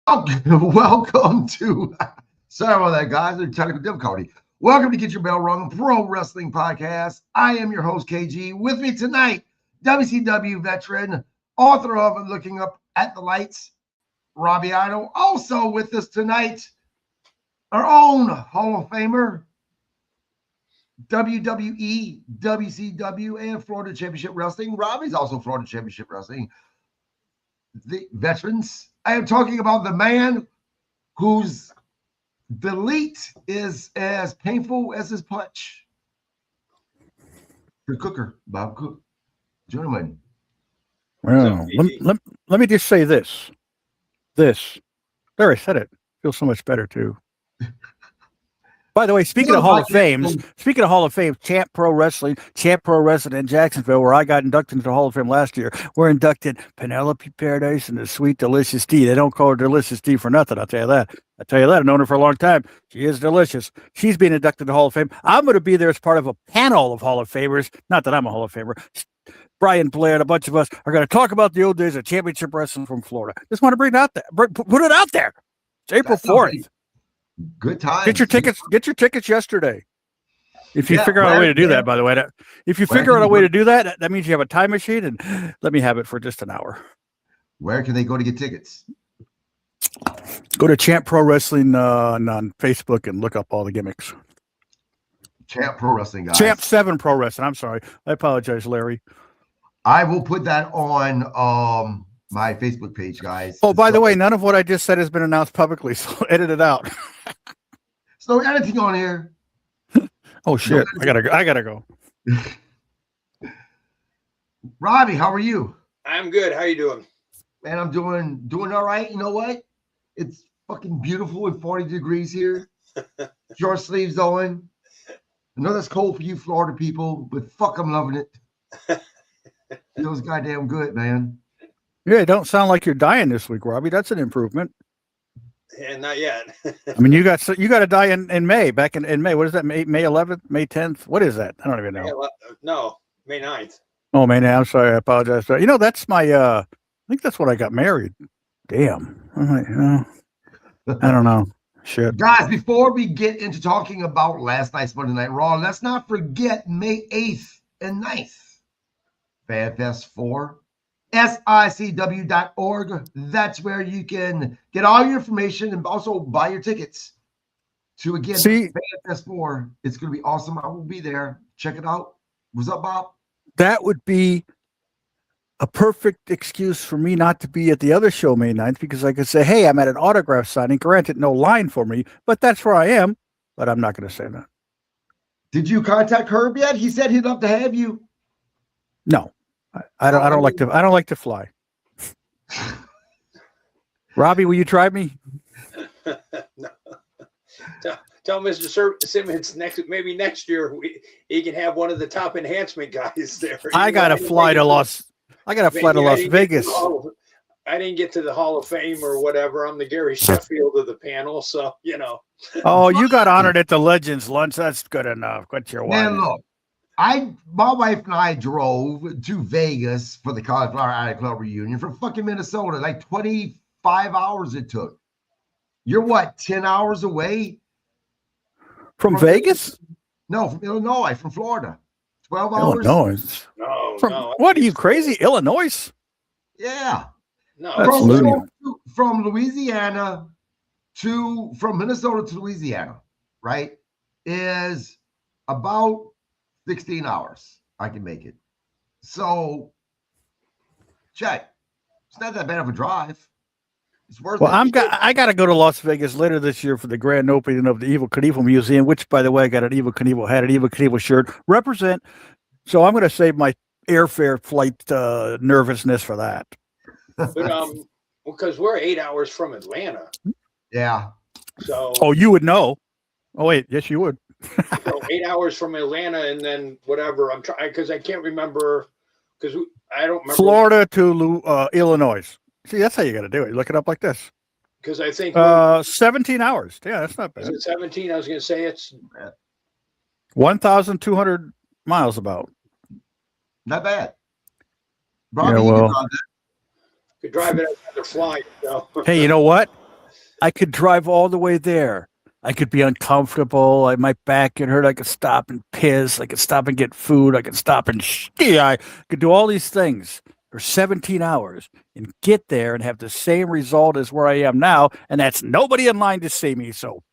Welcome to, sorry about that, guys. There's technical difficulty. Welcome to Get Your Bell Rung Pro Wrestling Podcast. I am your host, KG. With me tonight, WCW veteran, author of Looking Up at the Lights, Robbie Idol. Also with us tonight, our own Hall of Famer, WWE, WCW, and Florida Championship Wrestling. Robbie's also Florida Championship Wrestling. The veterans. I am talking about the man whose delete is as painful as his punch. The Cooker, Bob Cook. Gentlemen. Well, let me just say this. There, I said it. Feels so much better, too. By the way, speaking of Hall of Fame, Champ Pro Wrestling in Jacksonville, where I got inducted into the Hall of Fame last year, we're inducted Penelope Paradise and the Sweet Delicious Tea. They don't call her Delicious Tea for nothing, I'll tell you that. I've known her for a long time. She is delicious. She's being inducted to the Hall of Fame. I'm going to be there as part of a panel of Hall of Famers. Not that I'm a Hall of Famer. Brian Blair and a bunch of us are going to talk about the old days of championship wrestling from Florida. Just want to bring it out there. Put it out there. It's April 4th. Good time. Get your tickets yesterday. If you figure out a way to do that, by the way, if you figure out a way to do that, that means you have a time machine, and let me have it for just an hour. Where can they go to get tickets? Go to Champ Pro Wrestling on Facebook and look up all the gimmicks. Champ Pro Wrestling, guys. Champ 7 Pro Wrestling. I'm sorry. I apologize, Larry. I will put that on my Facebook page, guys. Oh, by the way, none of what I just said has been announced publicly, so edit it out. There's no editing on here. Oh shit! I gotta go. Robbie, how are you? I'm good. How you doing? Man, I'm doing all right. You know what? It's fucking beautiful with 40 degrees here. Short sleeves on. I know that's cold for you Florida people, but fuck, I'm loving it. Feels goddamn good, man. Yeah, don't sound like you're dying this week, Robbie. That's an improvement. Yeah, not yet. I mean, you got to die in May. Back in May. What is that? May 11th, May 10th. What is that? I don't even know. No, May 9th. Oh, May 9th. I'm sorry. I apologize. You know, that's my. I think that's when I got married. Damn. I'm like, I don't know. Shit. Guys, before we get into talking about last night's Monday Night Raw, let's not forget May 8th and 9th. FanFest 4. SICW.org. That's where you can get all your information and also buy your tickets to, again, FanFest 4. It's going to be awesome. I will be there. Check it out. What's up, Bob? That would be a perfect excuse for me not to be at the other show May 9th, because I could say, hey, I'm at an autograph signing. Granted, no line for me, but that's where I am. But I'm not going to say that. Did you contact Herb yet? He said he'd love to have you. No. I don't like to fly. Robbie, will you try me? No. Tell Mr. Simmons maybe next year he can have one of the top enhancement guys there. I gotta fly to Las Vegas. I didn't get to the Hall of Fame or whatever. I'm the Gary Sheffield of the panel, so you know. Oh, you got honored at the Legends lunch. That's good enough. What's your wife? Man, look. My wife and I drove to Vegas for the Cauliflower Alley Club reunion from fucking Minnesota. Like 25 hours it took. You're what, 10 hours away? From Vegas? No, from Illinois, from Florida. 12 hours? Illinois? No. What are you, crazy? Illinois? Yeah. No. From Louisiana from Minnesota to Louisiana, right, is about 16 hours. I can make it. So, check. It's not that bad of a drive. It's worth it. I got to go to Las Vegas later this year for the grand opening of the Evel Knievel Museum, which, by the way, I got an Evel Knievel hat, an Evel Knievel shirt. Represent. So I'm going to save my airfare flight nervousness for that. But because we're 8 hours from Atlanta. Yeah. So. Oh, you would know. Oh wait, yes, you would. 8 hours from Atlanta, and then whatever. I'm trying because I can't remember because I don't remember. Florida to Illinois. See, that's how you got to do it. You look it up like this. Because I think 17 hours. Yeah, that's not bad. Is it 17? I was going to say it's 1,200 miles about. Not bad. Robbie, yeah, well, could drive it another flight. So. Hey, you know what? I could drive all the way there. I could be uncomfortable. My back could hurt. I could stop and piss. I could stop and get food. I could stop and ski. I could do all these things for 17 hours and get there and have the same result as where I am now. And that's nobody in line to see me. So,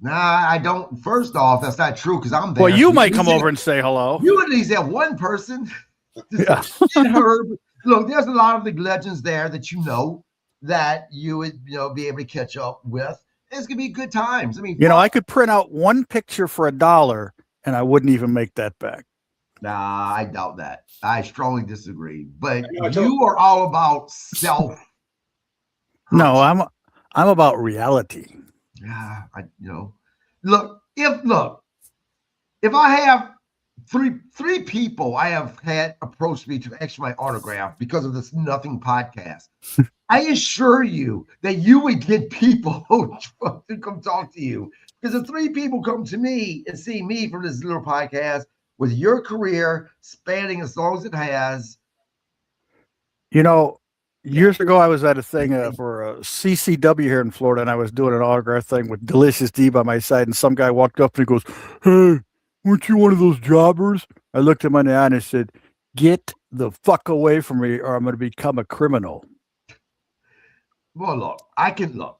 nah, I don't. First off, that's not true because I'm there. Well, you might come over and say hello. You at least have one person. Yeah. Herb. Look, there's a lot of the legends there that you know that you would be able to catch up with. It's gonna be good times. I mean, I could print out one picture for $1 and I wouldn't even make that back. Nah, I doubt that. I strongly disagree. But you are all about self. No, I'm about reality. Yeah, Look, if I have three people I have had approach me to ask my autograph because of this Nothing podcast, I assure you that you would get people to come talk to you. Because if 3 people come to me and see me from this little podcast with your career spanning as long as it has. Years ago, I was at a thing for a CCW here in Florida, and I was doing an autograph thing with Delicious D by my side, and some guy walked up and he goes, "Hey, weren't you one of those jobbers?" I looked him in the eye and I said, "Get the fuck away from me or I'm going to become a criminal." Well, look, I cannot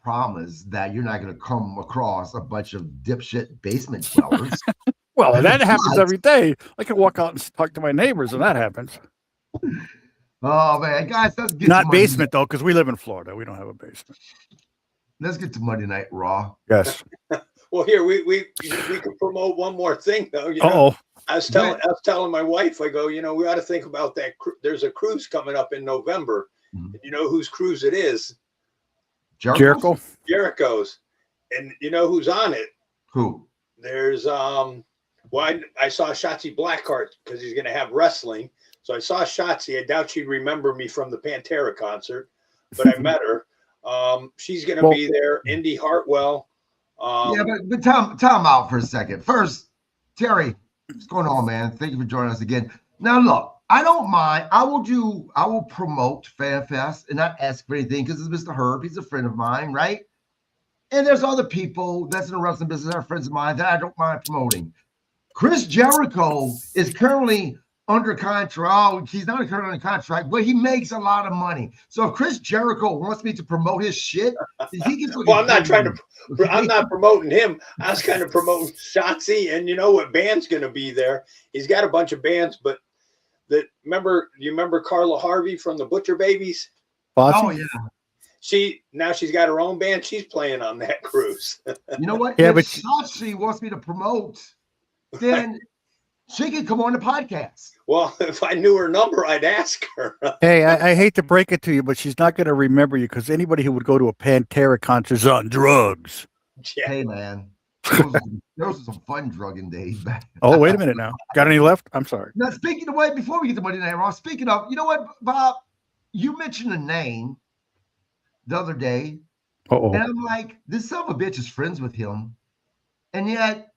promise that you're not going to come across a bunch of dipshit basement dwellers. Well, that happens every day. I can walk out and talk to my neighbors, and that happens. Oh man, guys, let's get not basement though, because we live in Florida. We don't have a basement. Let's get to Monday Night Raw. Yes. Well, here we can promote one more thing though. I was telling my wife, I go, we ought to think about that. There's a cruise coming up in November. Mm-hmm. You know whose cruise it is? Jericho's. And you know who's on it? Who? There's I saw Shotzi Blackheart because he's going to have wrestling. So I saw Shotzi. I doubt she'd remember me from the Pantera concert, but I met her. She's going to be there. Indy Hartwell. But time out for a second. First, Terry, what's going on, man? Thank you for joining us again. Now, look, I don't mind. I will promote FanFest and not ask for anything because it's Mr. Herb. He's a friend of mine, right? And there's other people that's in the wrestling business that are friends of mine that I don't mind promoting. Chris Jericho is currently under contract. He's not currently under contract, but he makes a lot of money. So if Chris Jericho wants me to promote his shit, he can. Well, I'm not promoting him. I was kind of promoting Shotzi, and you know what band's going to be there? He's got a bunch of bands, but you remember Carla Harvey from the Butcher Babies? Oh yeah. She's got her own band. She's playing on that cruise. You know what? Yeah, but Shotzi wants me to promote, then she can come on the podcast. Well, if I knew her number, I'd ask her. Hey, I hate to break it to you, but she's not going to remember you because anybody who would go to a Pantera concert is on drugs. Yeah. Hey, man. Those are some fun drugging days back. Oh, wait a minute now. Got any left? I'm sorry. Now, speaking of, before we get to Monday Night Raw, speaking of, you know what, Bob? You mentioned a name the other day. Uh-oh. And I'm like, this son of a bitch is friends with him. And yet,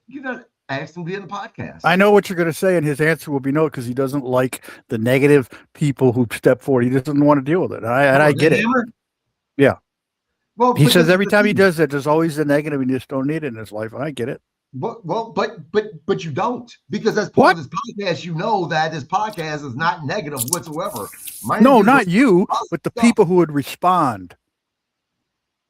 you got to ask him to be in the podcast. I know what you're going to say, and his answer will be no, because he doesn't like the negative people who step forward. He doesn't want to deal with it. I get it. Yeah. Well, he says every time he does that, there's always a negative, and you just don't need it in his life. I get it. But you don't, because as part of this podcast, you know that this podcast is not negative whatsoever. No, not you, but the people who would respond.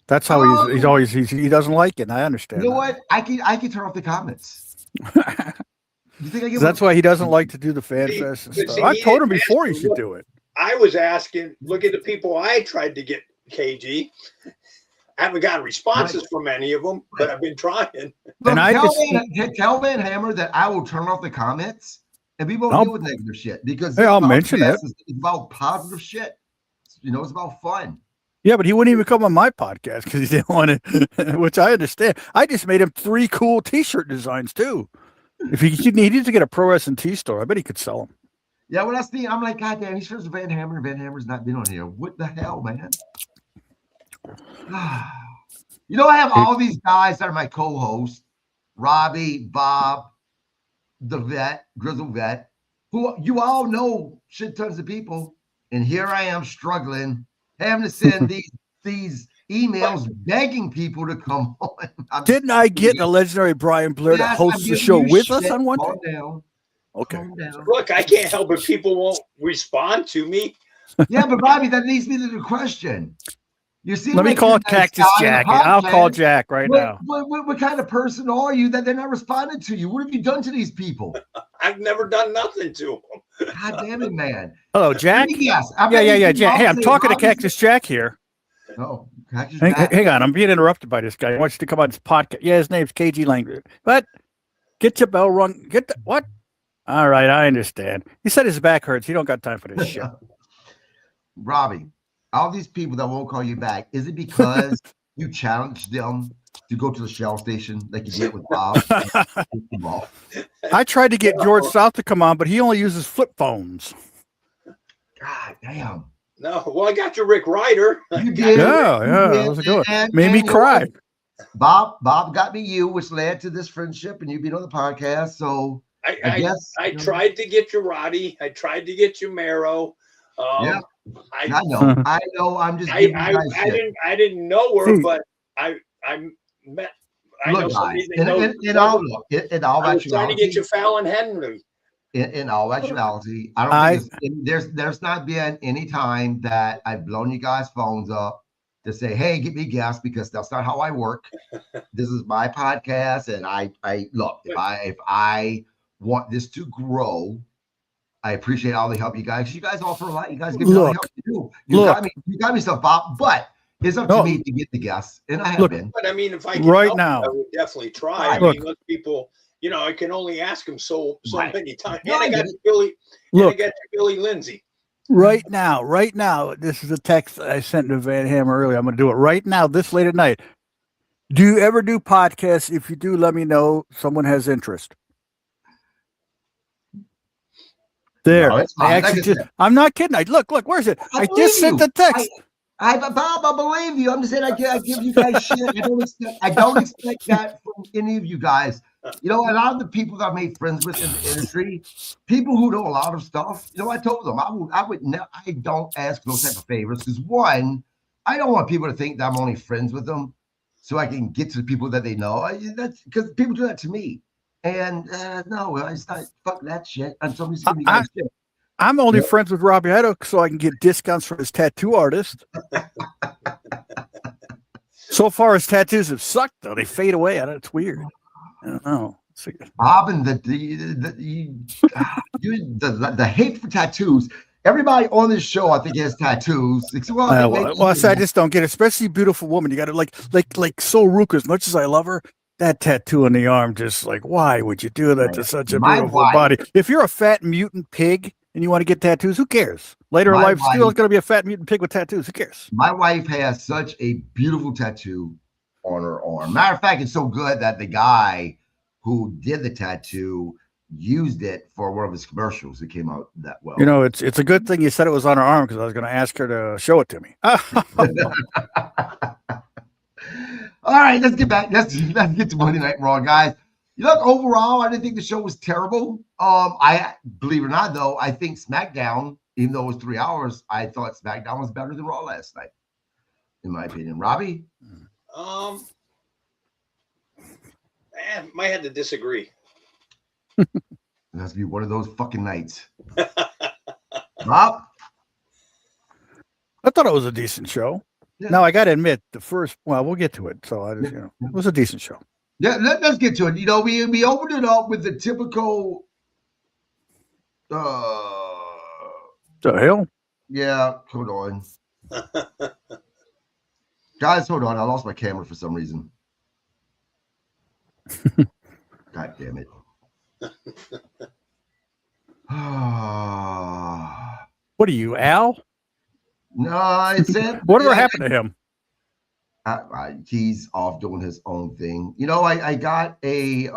That's how he doesn't like it. And I understand. You know what? I can turn off the comments. You think I that's why he doesn't like to do the fan fest and stuff. I told him before he should do it. I was asking, look at the people I tried to get KG. I haven't gotten responses from any of them, but I've been trying. Look, tell Van Hammer that I will turn off the comments and we won't deal with negative shit because I'll mention it. It's about positive shit. It's about fun. Yeah, but he wouldn't even come on my podcast because he didn't want it, which I understand. I just made him 3 cool T-shirt designs too. If he needed to get a pro wrestling T store, I bet he could sell them. Yeah, well, that's the. I'm like, God damn, he's friends with Van Hammer. Van Hammer's not been on here. What the hell, man? I have all these guys that are my co-hosts: Robbie, Bob, the Vet, Grizzle Vet, who you all know shit tons of people, and here I am struggling. Having to send these these emails begging people to come on. Didn't I get the legendary Brian Blair to host the show with us on one Calm day? down. Okay. Calm down. Look, I can't help it. People won't respond to me. Yeah, but Robbie, that leads me to the question. You see, Let me call Cactus Jack. I'll call Jack right now. What kind of person are you that they're not responding to you? What have you done to these people? I've never done nothing to them. God damn it, man. Hello, Jack? Yes. Yeah, Jack. Hey, I'm talking to Cactus Jack here. Oh, Cactus Jack. Hang on. I'm being interrupted by this guy. He wants you to come on this podcast. Yeah, his name's KG Landry. But get your bell rung. What? All right, I understand. He said his back hurts. He don't got time for this shit. Robbie, all these people that won't call you back, is it because you challenged them to go to the Shell station like you did with Bob? I tried to get George South to come on, but he only uses flip phones. God damn. No, well, I got your Rick Ryder. You did. Yeah, that was a good one. Made me cry. Bob got me you, which led to this friendship and you being on the podcast. So I guess I tried to get you Roddy. I tried to get you Marrow. Yeah. I know. I'm just. I didn't know her, but I met. I look, know guys, somebody in all I was trying to get you Fallon Henry. In all actuality, I don't think there's not been any time that I've blown you guys' phones up to say, "Hey, get me guests," because that's not how I work. This is my podcast, and I look. If I want this to grow, I appreciate all the help you guys. You guys offer a lot. You guys give me all the help you do. You got me stuff, Bob. But it's up to me to get the guests, and I have been. But I mean, if I can right help, now, I would definitely try. I mean, most people, I can only ask them so many times. And I got Billy Lindsay. Right now, this is a text I sent to Van Hammer earlier. I'm going to do it right now, this late at night. Do you ever do podcasts? If you do, let me know. Someone has interest. There. No, I'm not kidding. Look, where's it? I just sent the text. Bob, I believe you. I'm just saying I give you guys shit. I don't expect that from any of you guys. A lot of the people that I made friends with in the industry, people who know a lot of stuff, I told them I don't ask those type of favors because one, I don't want people to think that I'm only friends with them so I can get to the people that they know. That's because people do that to me. And no, it's not. Fuck that shit. And somebody's giving me that shit. I'm only friends with Robbie Idol so I can get discounts from his tattoo artist. So far, his tattoos have sucked, though. They fade away. It's weird. I don't know. Bob and the hate for tattoos. Everybody on this show, I think, has tattoos. I just don't get it. Especially a beautiful woman. You got to like Sol Ruka. As much as I love her, that tattoo on the arm, just like, why would you do that to such a beautiful body? If you're a fat mutant pig and you want to get tattoos, who cares? Later in life, still going to be a fat mutant pig with tattoos. Who cares? My wife has such a beautiful tattoo on her arm. Matter of fact, it's so good that the guy who did the tattoo used it for one of his commercials. It came out that well. It's a good thing you said it was on her arm because I was going to ask her to show it to me. All right, let's get back. Let's get to Monday Night Raw, guys. Overall, I didn't think the show was terrible. I believe it or not, though, I think SmackDown, even though it was 3 hours, I thought SmackDown was better than Raw last night, in my opinion. Robbie? Might have to disagree. It has to be one of those fucking nights. Rob? I thought it was a decent show. Yeah. Now, I got to admit, we'll get to it. So, it was a decent show. Yeah, let's get to it. We opened it up with the typical. The hell? Yeah, hold on. Guys, hold on. I lost my camera for some reason. God damn it. What are you, Al? No, it's it. Whatever happened to him? He's off doing his own thing. I got a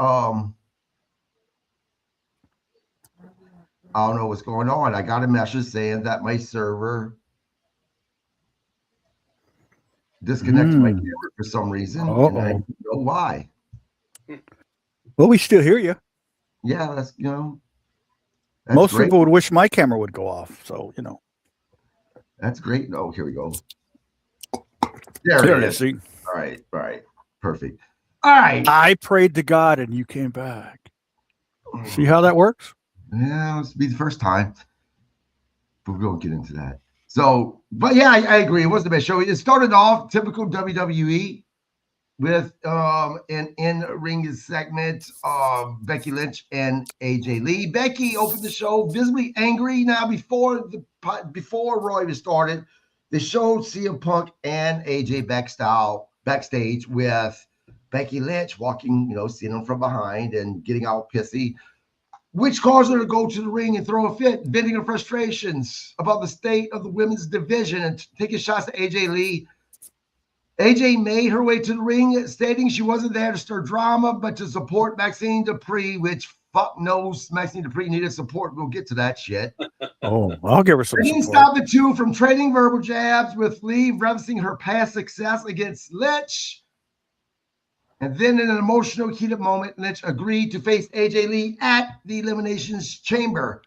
I don't know what's going on. I got a message saying that my server disconnected my camera for some reason. And I don't know why. Well, we still hear you. Yeah, that's most great. People would wish my camera would go off. So, that's great. Oh, here we go. There it is. See? All right. Perfect. All right. I prayed to God and you came back. See how that works? Yeah, this will be the first time. But we won't get into that. So, but yeah, I agree. It was the best show. It started off typical WWE with an in-ring segment of Becky Lynch and AJ Lee. Becky opened the show visibly angry. Now, before Roy was started, they showed CM Punk and AJ backstage with Becky Lynch walking, seeing them from behind and getting all pissy, which caused her to go to the ring and throw a fit, venting her frustrations about the state of the women's division and taking shots at AJ Lee. AJ made her way to the ring, stating she wasn't there to stir drama, but to support Maxine Dupree, which fuck knows Maxine Dupree needed support. We'll get to that shit. Oh, I'll give her some He support. stopped the two from trading verbal jabs, with Lee referencing her past success against Lynch. And then in an emotional, heated moment, Lynch agreed to face AJ Lee at the Eliminations Chamber.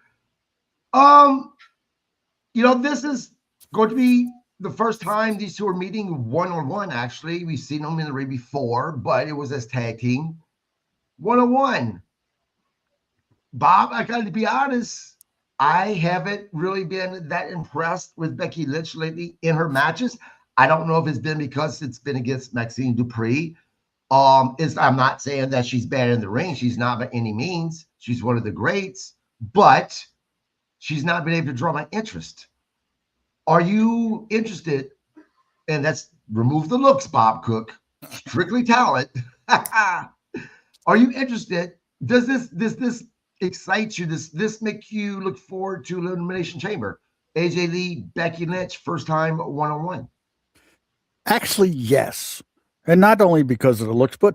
This is going to be the first time these two are meeting one-on-one, actually. We've seen them in the ring before, but it was as tag team. One-on-one. Bob, I got to be honest, I haven't really been that impressed with Becky Lynch lately in her matches. I don't know if it's been because it's been against Maxine Dupree. I'm not saying that she's bad in the ring. She's not by any means. She's one of the greats, but she's not been able to draw my interest. Are you interested? And that's remove the looks, Bob Cook. Strictly talent. Are you interested? Does this excite you? This make you look forward to Elimination Chamber? AJ Lee, Becky Lynch, first time one-on-one. Actually, yes. And not only because of the looks, but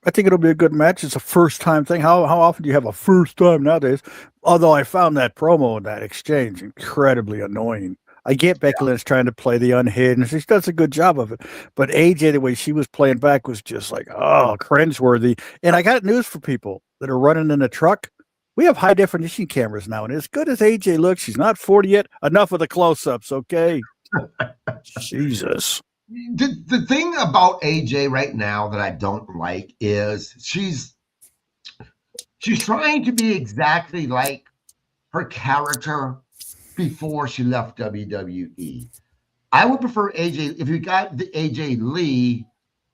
I think it'll be a good match. It's a first-time thing. How often do you have a first time nowadays? Although I found that promo, that exchange, incredibly annoying. I get Becky Lynch trying to play the unhidden. She does a good job of it. But AJ, the way she was playing back was just like, cringeworthy. And I got news for people that are running in a truck. We have high-definition cameras now. And as good as AJ looks, she's not 40 yet. Enough of the close-ups, okay? Jesus. The thing about AJ right now that I don't like is she's trying to be exactly like her character before she left WWE. I would prefer AJ if you got the AJ Lee,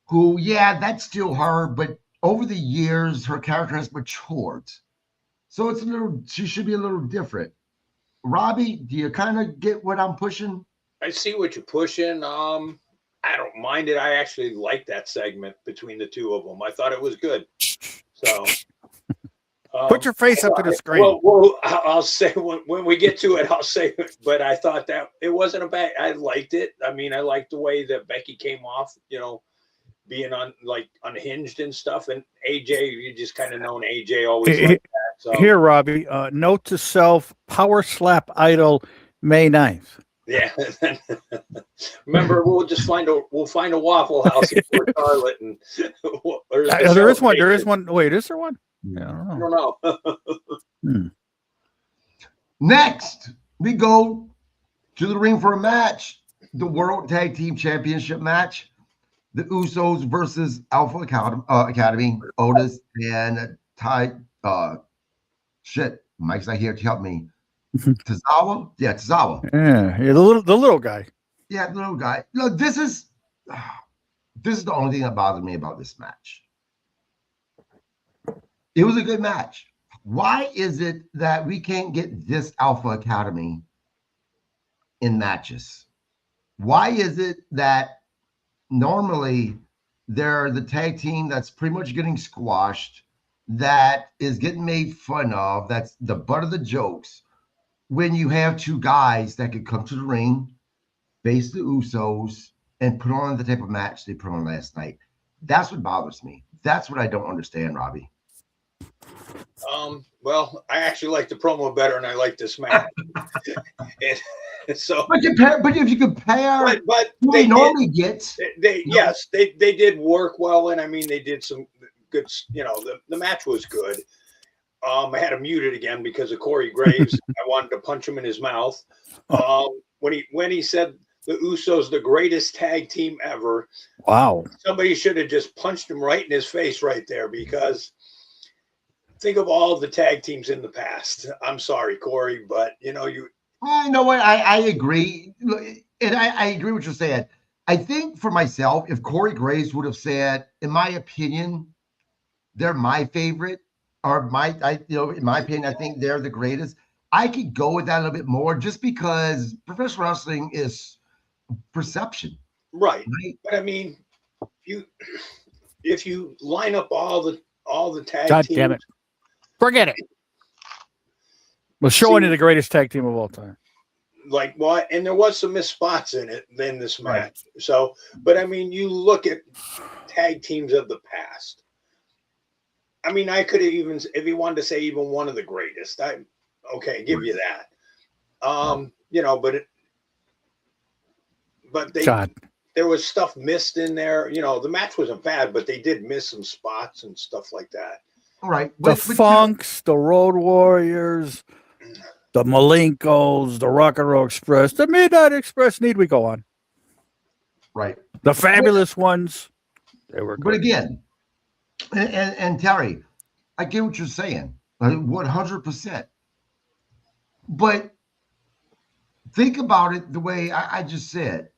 who, that's still her, but over the years her character has matured. So she should be a little different. Robbie, do you kind of get what I'm pushing? I see what you're pushing. I don't mind it. I actually like that segment between the two of them. I thought it was good. So put your face up to the screen. Well, I'll say when we get to it, I'll say, but I thought that it wasn't a bad, I liked it. I mean, I liked the way that Becky came off, being unhinged and stuff. And AJ, you just kind of known AJ always like that. So here, Robbie, note to self, Power Slap Idol, May 9th. Yeah. Remember, we'll find a Waffle House in Port Charlotte, and there is one. There is one. Wait, is there one? Yeah, I don't know. Next, we go to the ring for a match, the World Tag Team Championship match, the Usos versus Alpha Academy, Otis and Ty. Mike's not here to help me. Tozawa? Yeah, Tozawa. Yeah, the little guy. Yeah, the little guy. Look, this is the only thing that bothered me about this match. It was a good match. Why is it that we can't get this Alpha Academy in matches? Why is it that normally they're the tag team that's pretty much getting squashed, that is getting made fun of, that's the butt of the jokes, when you have two guys that could come to the ring, face the Usos, and put on the type of match they put on last night? That's what bothers me. That's what I don't understand, Robbie. Well, I actually like the promo better, and I like this match. So, but if you compare, but they normally get. Yes, they did work well, and I mean they did some good. The match was good. I had him muted again because of Corey Graves. I wanted to punch him in his mouth. When he said the Usos the greatest tag team ever. Wow. Somebody should have just punched him right in his face right there, because think of all the tag teams in the past. I'm sorry, Corey, but you know what? I agree. And I agree with what you're saying. I think for myself, if Corey Graves would have said, in my opinion, they're my favorite, or in my opinion, I think they're the greatest, I could go with that a little bit more, just because professional wrestling is perception. right. But I mean, if you line up all the tag God teams, damn it. Forget it. We're showing you the greatest tag team of all time. Like what? And there was some missed spots in this match. Right. So, but I mean, you look at tag teams of the past. I mean, I could have even, if you wanted to say even one of the greatest, give you that. But there was stuff missed in there. You know, the match wasn't bad, but they did miss some spots and stuff like that. All right. The Funks, the Road Warriors, the Malenkos, the Rock and Roll Express, the Midnight Express. Need we go on? Right. The Fabulous Ones. They were good. But again, and Terry, I get what you're saying, 100%. But think about it the way I just said.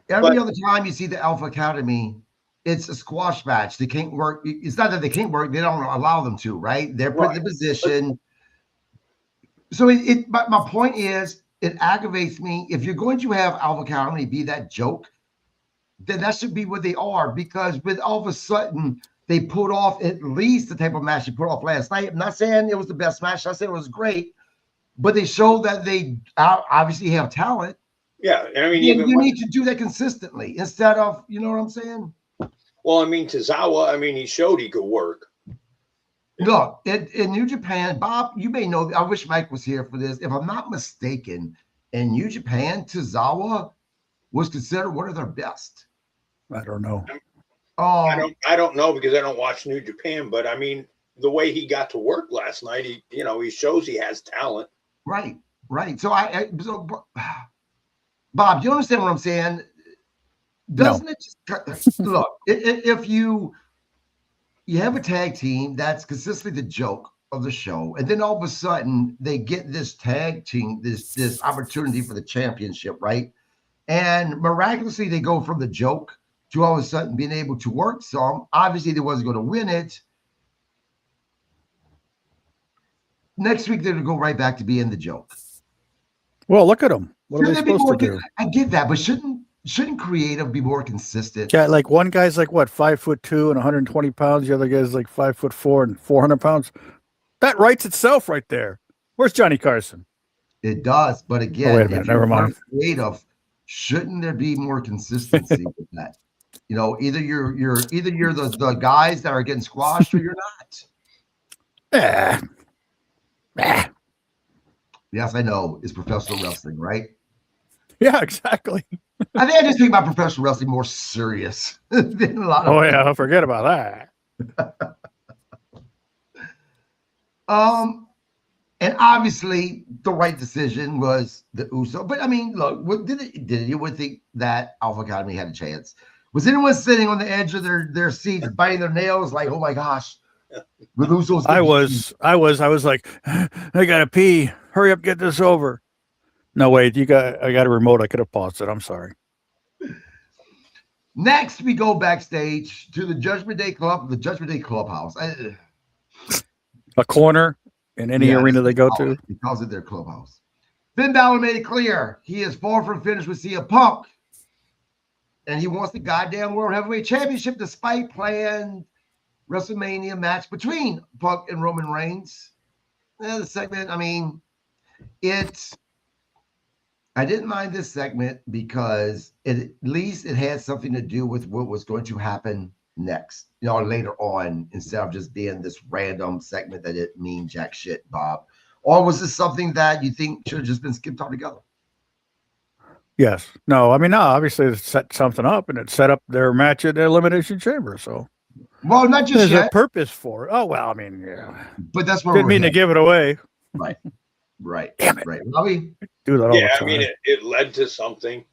Every other time you see the Alpha Academy, it's a squash match. They can't work. It's not that they can't work. They don't allow them to, right? They're put in the position. So my point is, it aggravates me. If you're going to have Alpha Academy be that joke, then that should be what they are, because with all of a sudden they put off at least the type of match they put off last night. I'm not saying it was the best match. I said it was great, but they showed that they obviously have talent. Yeah, I mean, you need to do that consistently instead of, you know what I'm saying? Well, I mean, Tozawa, I mean, he showed he could work. Look, in New Japan, Bob, you may know, I wish Mike was here for this. If I'm not mistaken, in New Japan, Tozawa was considered one of their best. I don't know. I don't know, because I don't watch New Japan, but I mean, the way he got to work last night, he shows he has talent. Right. So Bob, do you understand what I'm saying? Doesn't it just look, if you have a tag team that's consistently the joke of the show, and then all of a sudden they get this tag team, this opportunity for the championship, right? And miraculously they go from the joke to all of a sudden being able to work some. Obviously they wasn't going to win it. Next week they're going to go right back to being the joke. Well, look at them. What are they supposed to do? I get that, but shouldn't creative be more consistent? Yeah, like one guy's like what, 5'2" and 120 pounds. The other guy's like 5'4" and 400 pounds. That writes itself right there. Where's Johnny Carson? It does, but again, wait a minute, never mind. Creative, shouldn't there be more consistency with that? You know, either you're the guys that are getting squashed or you're not. Yes, I know. It's professional wrestling, right? Yeah, exactly. I think I just think about professional wrestling more serious than a lot of. Oh yeah, forget about that. And obviously the right decision was the Uso. But I mean, look, did anyone think that Alpha Academy had a chance? Was anyone sitting on the edge of their seats, biting their nails, like, oh my gosh, the Usos? I was like, I gotta pee. Hurry up, get this over. No, wait, I got a remote. I could have paused it. I'm sorry. Next, we go backstage to the Judgment Day Club, the Judgment Day Clubhouse. A corner in any arena they go to. Because of their clubhouse. Finn Balor made it clear he is far from finished with CM Punk. And he wants the goddamn World Heavyweight Championship despite planned WrestleMania match between Punk and Roman Reigns. The segment, I mean, I didn't mind this segment because at least it had something to do with what was going to happen next, later on, instead of just being this random segment that didn't mean jack shit, Bob. Or was this something that you think should have just been skipped altogether? Yes. No, I mean, no, obviously it set something up, and it set up their match at the Elimination Chamber, so. Well, not just There's a purpose for it. Oh, well, I mean, yeah. But that's where didn't mean to give it away. Right. Right. Damn it. Right. Robbie? Do that all the Yeah, time. I mean, it led to something.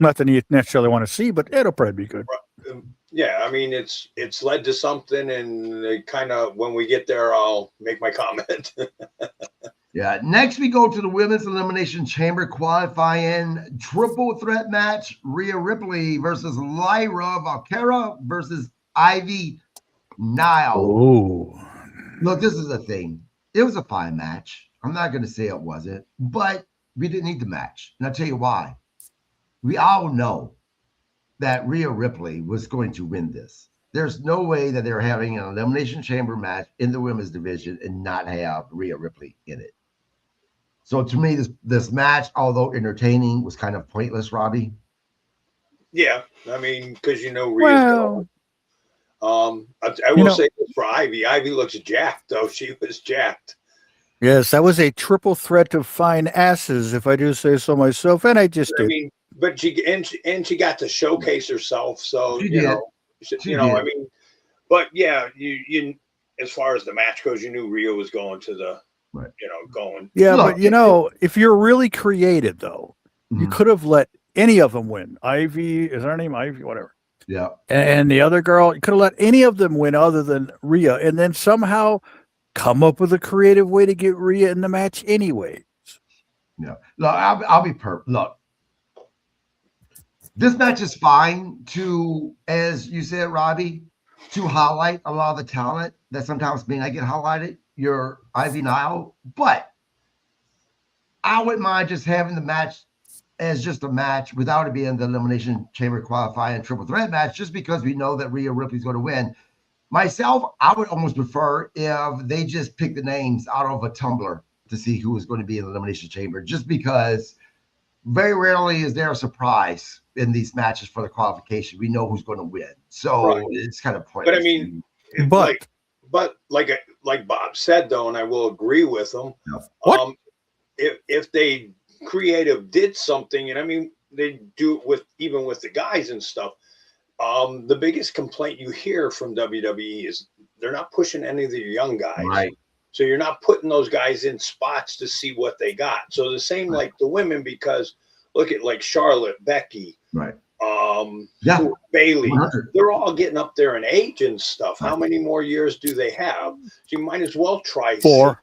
Nothing you necessarily want to see, but it'll probably be good. Yeah, I mean, it's led to something, and it kind of, when we get there, I'll make my comment. Yeah. Next, we go to the Women's Elimination Chamber qualifying triple threat match. Rhea Ripley versus Lyra Valkyra versus Ivy Nile. Oh. Look, this is a thing. It was a fine match. I'm not going to say it wasn't, but we didn't need the match. And I'll tell you why. We all know that Rhea Ripley was going to win this. There's no way that they're having an Elimination Chamber match in the women's division and not have Rhea Ripley in it. So to me, this match, although entertaining, was kind of pointless, Robbie. Yeah, I mean, because Rhea's Well, going. I will say this for Ivy. Ivy looks jacked, though. She was jacked. yes, that was a triple threat of fine asses, if I do say so myself, and I just did. I mean, but she got to showcase herself, so She you did. know, She you know, did. I mean, but yeah, you as far as the match goes, you knew Rhea was going to the, Right. going. Yeah, Look, but if you're really creative, though, you Mhm. could have let any of them win. Ivy, is her name Ivy? Whatever. Yeah. And the other girl, you could have let any of them win other than Rhea, and then somehow come up with a creative way to get Rhea in the match anyway. Yeah. Look, I'll be perfect. Look, this match is fine to, as you said, Robbie, to highlight a lot of the talent that sometimes may not get highlighted. Your Ivy Nile, but I wouldn't mind just having the match as just a match without it being the Elimination Chamber qualifying triple threat match, just because we know that Rhea Ripley's going to win. Myself, I would almost prefer if they just pick the names out of a tumbler to see who is going to be in the Elimination Chamber, just because very rarely is there a surprise in these matches for the qualification. We know who's going to win. So Right. it's kind of pointless. But I mean, But like Bob said, though, and I will agree with him. Yeah. What? If they creative did something, and I mean, they do it even with the guys and stuff. The biggest complaint you hear from WWE is they're not pushing any of the young guys. Right. So you're not putting those guys in spots to see what they got. So the same like the women, because look at like Charlotte, Becky, Right. Yeah, Bailey. 100. They're all getting up there in age and stuff. How Right. many more years do they have? So you might as well try 4.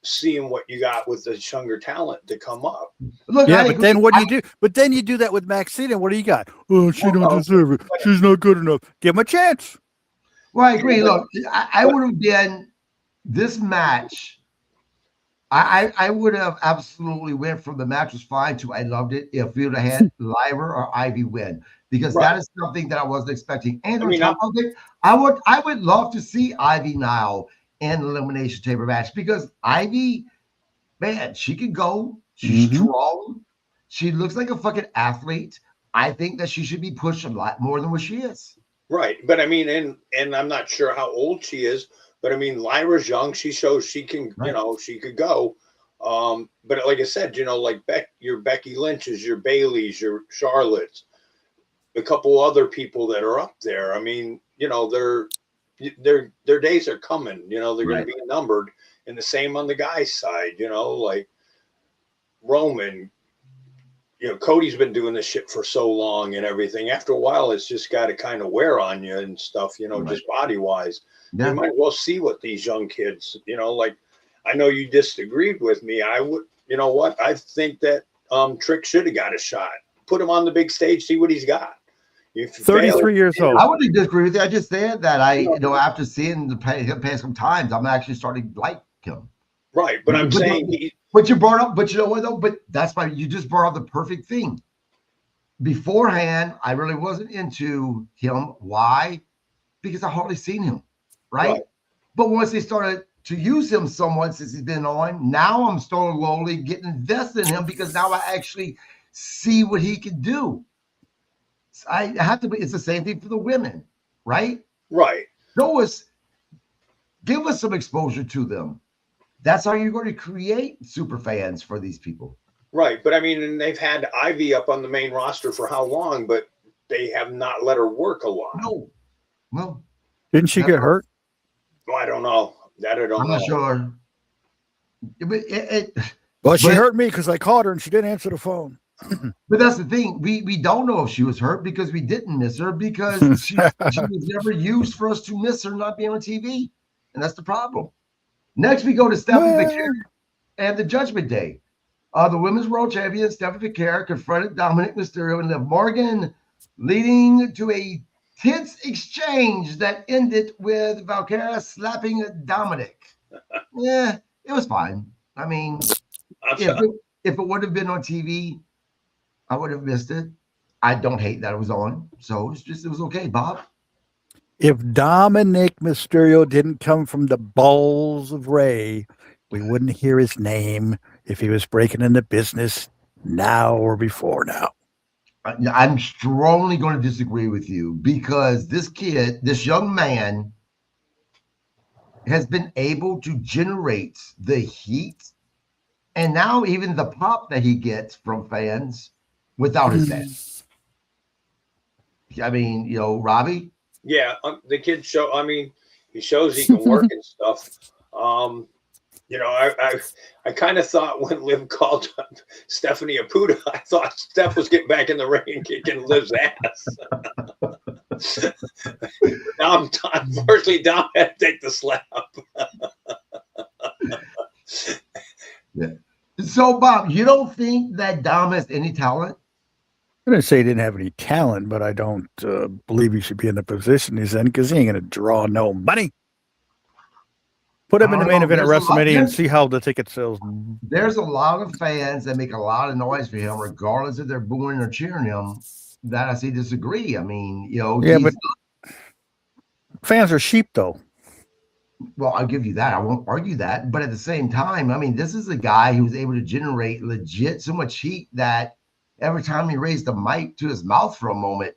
seeing what you got with the younger talent to come up. Look, Yeah, but then what do you do? But then you do that with Maxine, and what do you got? Oh, she don't deserve it. She's not good enough. Give him a chance. Well, I agree. Look, I would have been this match. I would have absolutely went from the match was fine to I loved it if we would have had Lyra or Ivy win, because that is something that I wasn't expecting. And on top of it, I would love to see Ivy now in the Elimination Chamber match, because Ivy, man, she could go. She's strong. She looks like a fucking athlete. I think that she should be pushed a lot more than what she is. Right. But I mean, and I'm not sure how old she is, but I mean, Lyra's young. She shows she can, she could go. But like I said, like your Becky Lynch's, your Bailey's, your Charlotte's, a couple other people that are up there. I mean, their days are coming. They're going to be numbered. And the same on the guy's side. Like Roman. Cody's been doing this shit for so long and everything. After a while, it's just got to kind of wear on you and stuff, just body wise. Yeah. You might as well see what these young kids, like, I know you disagreed with me. I would, I think that Trick should have got a shot. Put him on the big stage, see what he's got. 33 years old. I wouldn't disagree with you. I just said that after seeing him past some times, I'm actually starting to like him. Right. But I'm saying But you brought up, but you know what though? But that's why you just brought up the perfect thing. Beforehand, I really wasn't into him. Why? Because I hardly seen him, right? But once they started to use him somewhat since he's been on, now I'm slowly getting invested in him, because now I actually see what he can do. I have to be. It's the same thing for the women, right? Right. Give us some exposure to them. That's how you're going to create super fans for these people. Right. But I mean, and they've had Ivy up on the main roster for how long, but they have not let her work a lot. No. Didn't she get hurt? Well, I don't know. That I don't know. I'm not sure. Well, she hurt me because I called her and she didn't answer the phone. But that's the thing. We don't know if she was hurt because we didn't miss her because she was never used for us to miss her not being on TV. And that's the problem. Next, we go to Stephanie McCare and the Judgment Day. The Women's World Champion, Stephanie McCare, confronted Dominic Mysterio and Liv Morgan, leading to a tense exchange that ended with Valkyria slapping Dominic. Yeah, it was fine. I mean, if it would have been on TV, I would have missed it. I don't hate that it was on. So it was okay, Bob. If Dominic Mysterio didn't come from the balls of Ray, we wouldn't hear his name if he was breaking into business now or before now. I'm strongly going to disagree with you because this young man has been able to generate the heat and now even the pop that he gets from fans without his dad. I mean, Robbie? Yeah, the kid he shows he can work and stuff. I kind of thought when Liv called Stephanie a Puda, I thought Steph was getting back in the ring and kicking Liv's ass. Unfortunately, Dom had to take the slap. Yeah. So, Bob, you don't think that Dom has any talent? I didn't say he didn't have any talent, but I don't believe he should be in the position he's in because he ain't going to draw no money. Put him in the main event at WrestleMania and see how the ticket sells. There's a lot of fans that make a lot of noise for him, regardless if they're booing or cheering him, that I see disagree. I mean, Yeah, but fans are sheep, though. Well, I'll give you that. I won't argue that. But at the same time, I mean, this is a guy who was able to generate legit so much heat that every time he raised the mic to his mouth for a moment,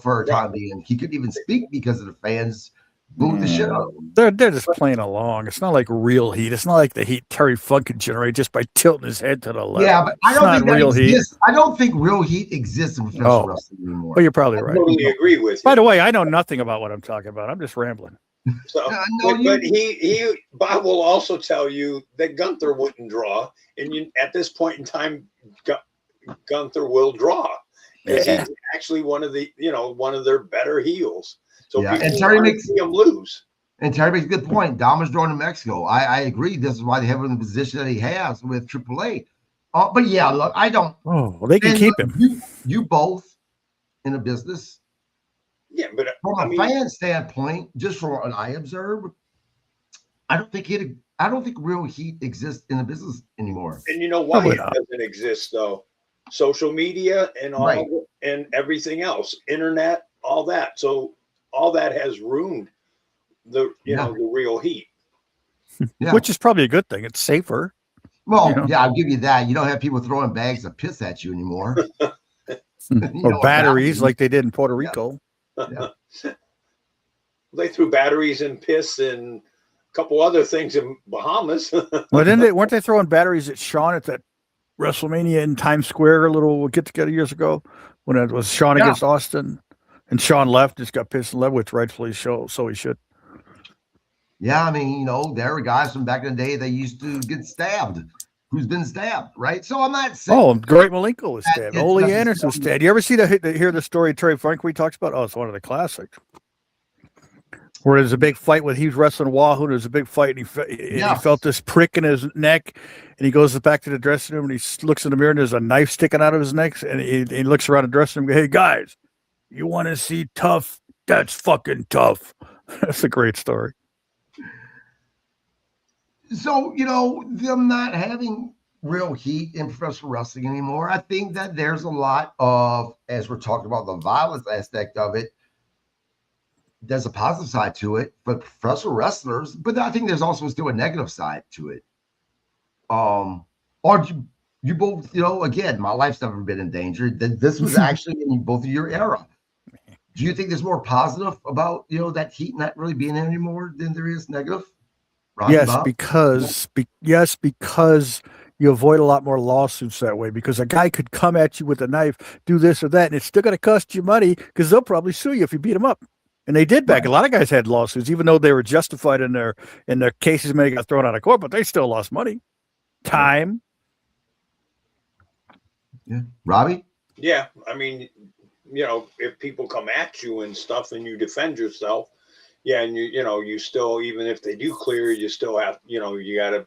for a time being, he couldn't even speak because of the fans booed the shit out of him. They're just playing along. It's not like real heat. It's not like the heat Terry Funk could generate just by tilting his head to the left. Yeah, but I don't think real heat. I don't think real heat exists in professional wrestling anymore. Well, you're probably right. I totally agree with you. By the way, I know nothing about what I'm talking about. I'm just rambling. So, but Bob will also tell you that Gunther wouldn't draw, and at this point in time, Gunther will draw. He's actually one of their better heels. So and Terry makes him lose. And Terry makes a good point. Dom is drawn to Mexico. I agree. This is why they have him in the position that he has with AAA. But yeah, look, I don't. Oh, well, they can keep him. You both in a business. Yeah, but from a fan standpoint, just from what I observe, I don't think real heat exists in the business anymore. And you know why it doesn't exist though? Social media and all and everything else, internet, all that. So all that has ruined the real heat. Yeah. Which is probably a good thing. It's safer. Well, yeah, I'll give you that. You don't have people throwing bags of piss at you anymore. Or batteries like they did in Puerto Rico. Yeah. They threw batteries and piss and a couple other things in Bahamas. Well, weren't they throwing batteries at Shawn at that WrestleMania in Times Square, a little get together years ago when it was Shawn against Austin, and Shawn left, just got pissed and left, which rightfully so he should. Yeah, I mean, there were guys from back in the day that used to get stabbed. Who's been stabbed, right? So I'm not saying. Oh, Great Malenko was stabbed. Ole Anderson was stabbed. You ever hear the story of Terry Funk we talks about? Oh, it's one of the classics. Where there's a big fight with he's wrestling Wahoo. There's a big fight, and he felt this prick in his neck, and he goes back to the dressing room and he looks in the mirror and there's a knife sticking out of his neck, and he looks around the dressing room and goes, "Hey guys, you want to see tough? That's fucking tough." That's a great story. So, them not having real heat in professional wrestling anymore, I think that there's a lot of, as we're talking about the violence aspect of it, there's a positive side to it for professional wrestlers, but I think there's also still a negative side to it. Or you both, again, my life's never been in danger. This was actually in both of your era. Do you think there's more positive about, that heat not really being there anymore than there is negative? Yes, because you avoid a lot more lawsuits that way, because a guy could come at you with a knife, do this or that, and it's still going to cost you money because they'll probably sue you if you beat them up. And they did back. A lot of guys had lawsuits, even though they were justified in their cases when they got thrown out of court, but they still lost money. time. Yeah. Robbie? Yeah. I mean, if people come at you and stuff and you defend yourself, yeah, and you still, even if they do clear, you still have, you got to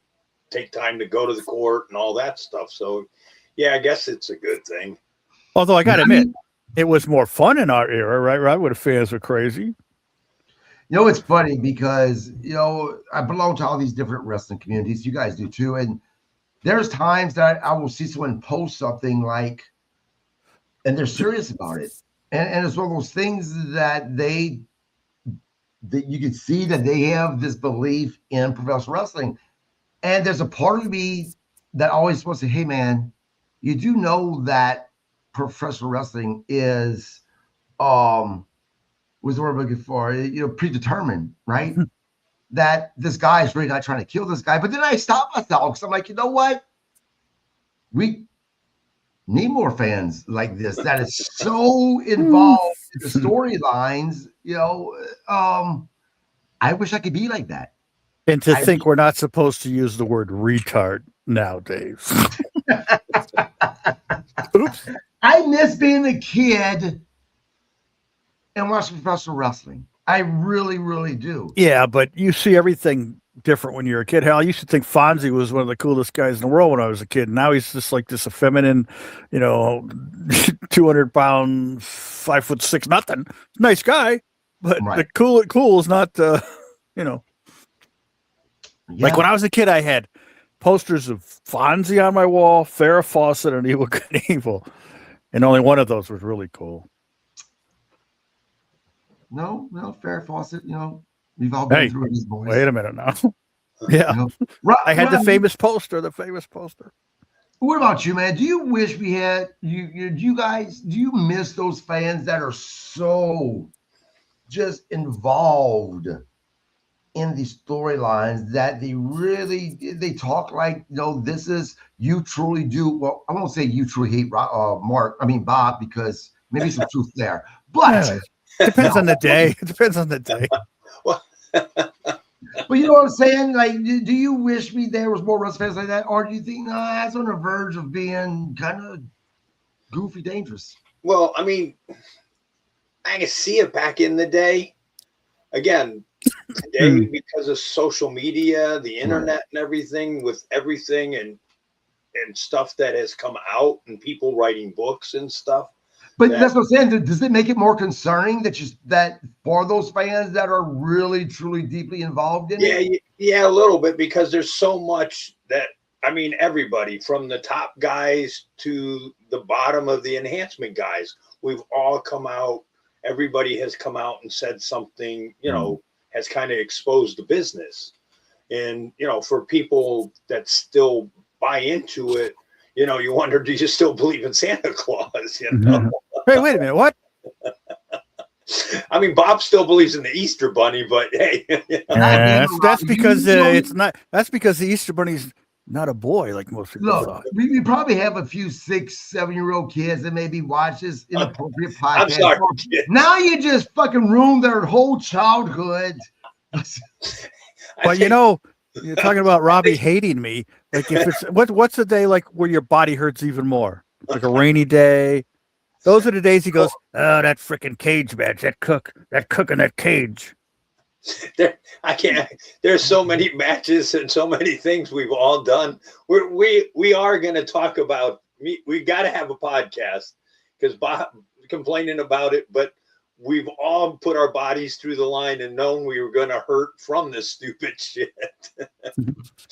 take time to go to the court and all that stuff. So, yeah, I guess it's a good thing. Although I got to admit, it was more fun in our era, right? Right, where the fans were crazy. It's funny because I belong to all these different wrestling communities. You guys do too, and there's times that I will see someone post something like, and they're serious about it, and it's one of those things that you can see that they have this belief in professional wrestling, and there's a part of me that always wants to say, hey man, you do know that professional wrestling is was the word I'm looking for, predetermined, right? That this guy is really not trying to kill this guy. But then I stop myself because I'm like, you know what? We need more fans like this that is so involved in the storylines. I wish I could be like that. And to think we're not supposed to use the word retard nowadays. Oops. I miss being a kid and watching professional wrestling. I really, really do. Yeah, but you see everything different when you're a kid. Hell, I used to think Fonzie was one of the coolest guys in the world when I was a kid. Now he's just like this effeminate, 200 pound, 5'6" nothing. Nice guy, but the cool is not, Yeah. Like when I was a kid, I had posters of Fonzie on my wall, Farrah Fawcett, and Evil Good Evil, and only one of those was really cool. No, Farrah Fawcett, we've all been through it, these boys. Wait a minute now. Yeah. I had the famous poster. What about you, man? Do you wish we had do you miss those fans that are so just involved in these storylines that they talk like, this is, you truly do. Well, I won't say you truly hate Bob, because maybe some truth there, but depends on the day. It depends on the day. But you know what I'm saying? Like, do you wish there was more wrestling fans like that? Or do you think, that's on the verge of being kind of goofy dangerous? Well, I mean, I can see it back in the day. Again, today, because of social media, the internet and everything, with everything and stuff that has come out and people writing books and stuff. But that's what I'm saying. Does it make it more concerning that for those fans that are really, truly, deeply involved in it? Yeah, a little bit, because there's so much that, everybody from the top guys to the bottom of the enhancement guys, we've all come out. Everybody has come out and said something, has kind of exposed the business. And, for people that still buy into it, you wonder, do you still believe in Santa Claus? Hey, wait a minute. What? Bob still believes in the Easter Bunny, but hey, that's because it's not. That's because the Easter Bunny's not a boy like most people thought. We probably have a few 6-7-year-old kids that maybe watch this inappropriate podcast. I'm sorry, now you just fucking ruined their whole childhood. But you're talking about Robbie hating me. Like, if it's what's the day like where your body hurts even more? Like a rainy day. Those are the days he goes, oh, that freaking cage match, that cook in that cage. I can't. There's so many matches and so many things we've all done. We are going to talk about. We got to have a podcast because Bob complaining about it, but we've all put our bodies through the line and known we were going to hurt from this stupid shit.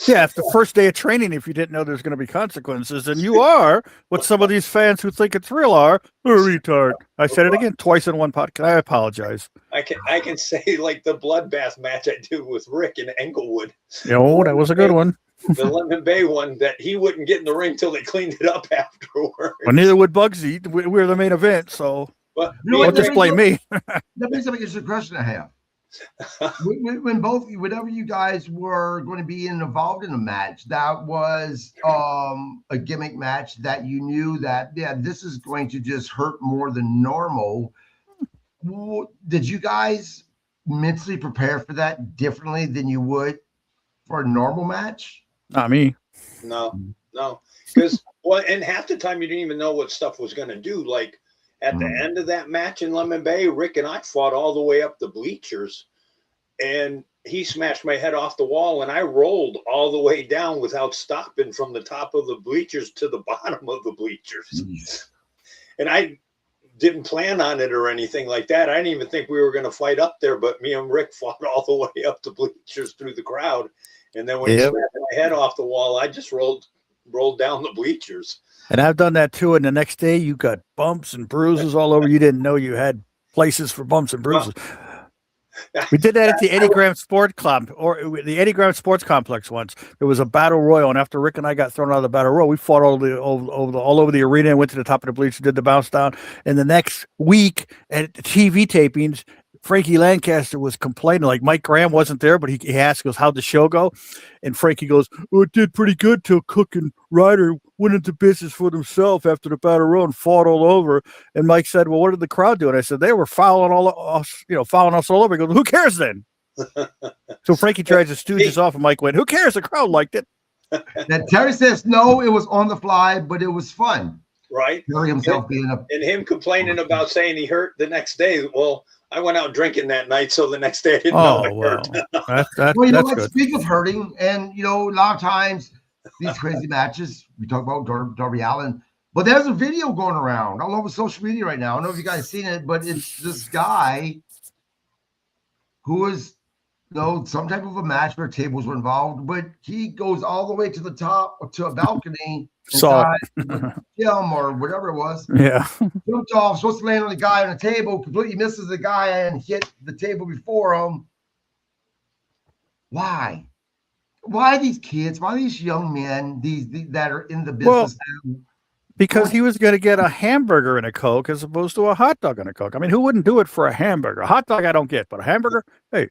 Yeah, it's the first day of training. If you didn't know there's going to be consequences, and you are what some of these fans who think it's real are a retard. I said it again twice in one podcast. I apologize. I can say like the bloodbath match I did with Rick in Englewood. That was a good one. The Lemon Bay one, that he wouldn't get in the ring till they cleaned it up afterwards. Well, neither would Bugsy. We're the main event, so don't just blame me. That brings up a question I have. Whenever you guys were going to be involved in a match that was a gimmick match that you knew that this is going to just hurt more than normal, did you guys mentally prepare for that differently than you would for a normal match? Not me. No. Because, and half the time you didn't even know what stuff was going to do. Like at the end of that match in Lemon Bay, Rick and I fought all the way up the bleachers, and he smashed my head off the wall, and I rolled all the way down without stopping from the top of the bleachers to the bottom of the bleachers. And I didn't plan on it or anything like that. I didn't even think we were going to fight up there, but me and Rick fought all the way up the bleachers through the crowd. And then when he smacked my head off the wall, I just rolled down the bleachers. And I've done that too. And the next day you got bumps and bruises all over. You didn't know you had places for bumps and bruises. We did that at the Eddie Graham Sports Club, or the Eddie Graham Sports Complex once. There was a battle royal, and after Rick and I got thrown out of the battle royal, we fought all over the arena and went to the top of the bleachers, did the bounce down. And the next week at TV tapings, Frankie Lancaster was complaining, like Mike Graham wasn't there, but he asked, goes, how'd the show go? And Frankie goes, oh, it did pretty good till Cook and Ryder went into business for themselves after the battle royal and fought all over. And Mike said, well, what did the crowd do? And I said, they were fouling us all over. He goes, who cares then? So Frankie tries to stooge us off, and Mike went, who cares? The crowd liked it. Now Terry says, no, it was on the fly, but it was fun. Right. Terry himself and him complaining about saying he hurt the next day. Well, I went out drinking that night, so the next day I didn't know I hurt. Well, you know what? Good. Speaking of hurting, and a lot of times these crazy matches, we talk about Darby Allin, but there's a video going around all over social media right now. I don't know if you guys seen it, but it's this guy who is, some type of a match where tables were involved, but he goes all the way to the top to a balcony. Inside the gym or whatever it was. Yeah. Jumped off, supposed to land on the guy on the table, completely misses the guy and hit the table before him. Why? Why these kids? Why these young men? These that are in the business now? Because he was going to get a hamburger and a Coke as opposed to a hot dog and a Coke. I mean, who wouldn't do it for a hamburger? A hot dog I don't get, but a hamburger, hey.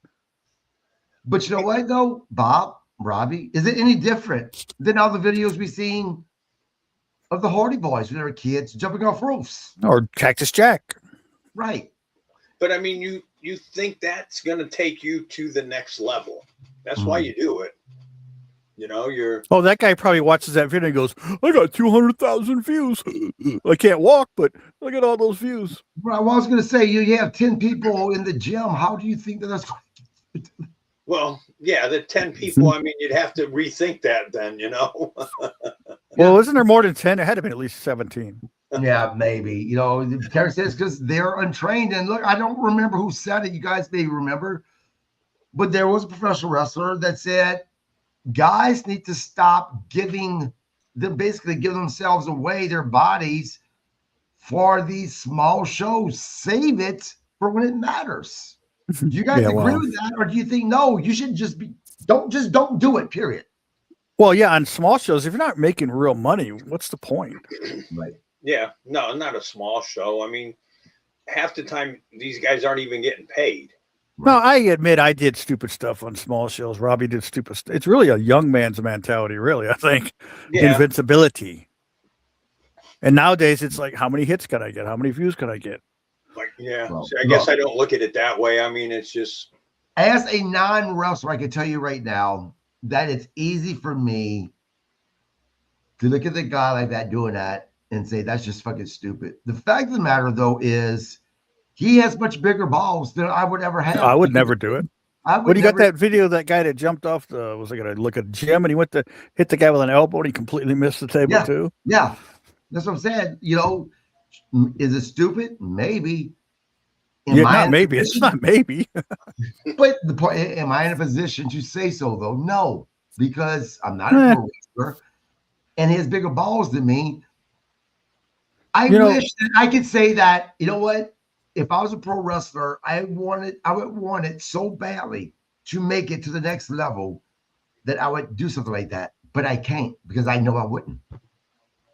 But you know what though, Bob, Robbie, is it any different than all the videos we've seen of the Hardy Boys when they were kids jumping off roofs? Or Cactus Jack. Right. But I mean, you think that's going to take you to the next level. That's why you do it. That guy probably watches that video and goes, I got 200,000 views. I can't walk, but look at all those views. Well, I was going to say, you have 10 people in the gym. How do you think that's going to Well, yeah, the 10 people, I mean, you'd have to rethink that then, Well, isn't there more than 10? It had to be at least 17. Yeah, maybe. Terry says because they're untrained. And look, I don't remember who said it. You guys may remember. But there was a professional wrestler that said guys need to stop giving themselves away, their bodies, for these small shows. Save it for when it matters. Do you guys agree with that? Or do you think, no, you should don't do it, period? Well, yeah, on small shows, if you're not making real money, what's the point? Right. Yeah, no, not a small show. I mean, half the time these guys aren't even getting paid. No, I admit I did stupid stuff on small shows. Robbie did stupid stuff. It's really a young man's mentality, really, I think. Yeah. Invincibility. And nowadays it's like, how many hits can I get? How many views can I get? I guess I don't look at it that way. I mean, it's just. As a non-wrestler, I can tell you right now that it's easy for me to look at the guy like that doing that and say, that's just fucking stupid. The fact of the matter, though, is he has much bigger balls than I would ever have. I would never do it. What do you got that video of that guy that jumped off was I going to look at Jim and he went to hit the guy with an elbow and he completely missed the table too? Yeah. That's what I'm saying. Is it stupid? Maybe. Maybe. It's not maybe. But the point, am I in a position to say so, though? No, because I'm not a pro wrestler and he has bigger balls than me. I wish that I could say that, you know what? If I was a pro wrestler, I would want it so badly to make it to the next level that I would do something like that. But I can't because I know I wouldn't.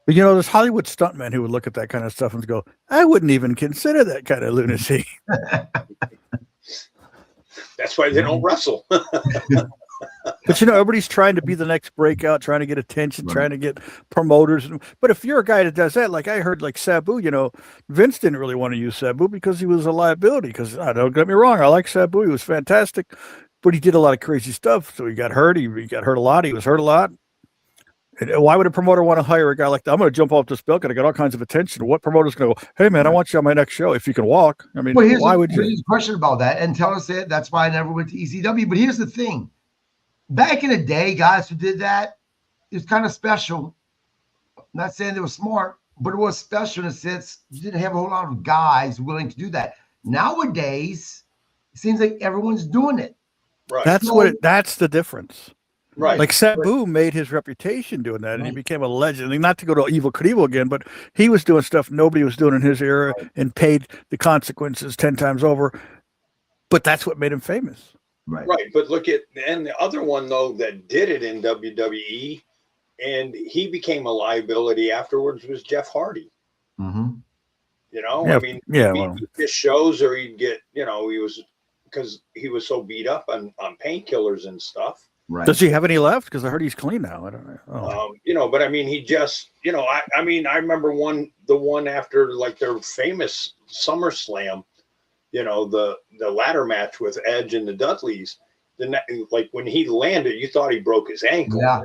But there's Hollywood stuntmen who would look at that kind of stuff and go, I wouldn't even consider that kind of lunacy. That's why they don't wrestle. But everybody's trying to be the next breakout, trying to get attention, trying to get promoters. But if you're a guy that does that, like I heard, like Sabu, Vince didn't really want to use Sabu because he was a liability. Because don't get me wrong, I like Sabu; he was fantastic, but he did a lot of crazy stuff. So he got hurt. He got hurt a lot. He was hurt a lot, Why would a promoter want to hire a guy like that? I'm going to jump off this bill. I got all kinds of attention. What promoter's going to go, hey, man, I want you on my next show if you can walk? I mean, why would you? Here's a question about that. And tell us that that's why I never went to ECW. But here's the thing. Back in the day, guys who did that, it was kind of special. I'm not saying they were smart, but it was special in a sense. You didn't have a whole lot of guys willing to do that. Nowadays, it seems like everyone's doing it. Right. That's the difference. Right. Like Sabu made his reputation doing that, and he became a legend. And not to go to Evil Knievel again, but he was doing stuff nobody was doing in his era and paid the consequences 10 times over. But that's what made him famous. Right. But look at, and the other one, though, that did it in WWE, and he became a liability afterwards, was Jeff Hardy. Mm-hmm. You know, yeah, I mean, he'd get shows, or he'd get, because he was so beat up on painkillers and stuff. Right. Does he have any left? Because I heard he's clean now. I don't know. But I mean, he just, I mean, I remember the one after like their famous SummerSlam, the ladder match with Edge and the Dudleys. Like when he landed, you thought he broke his ankle. Yeah.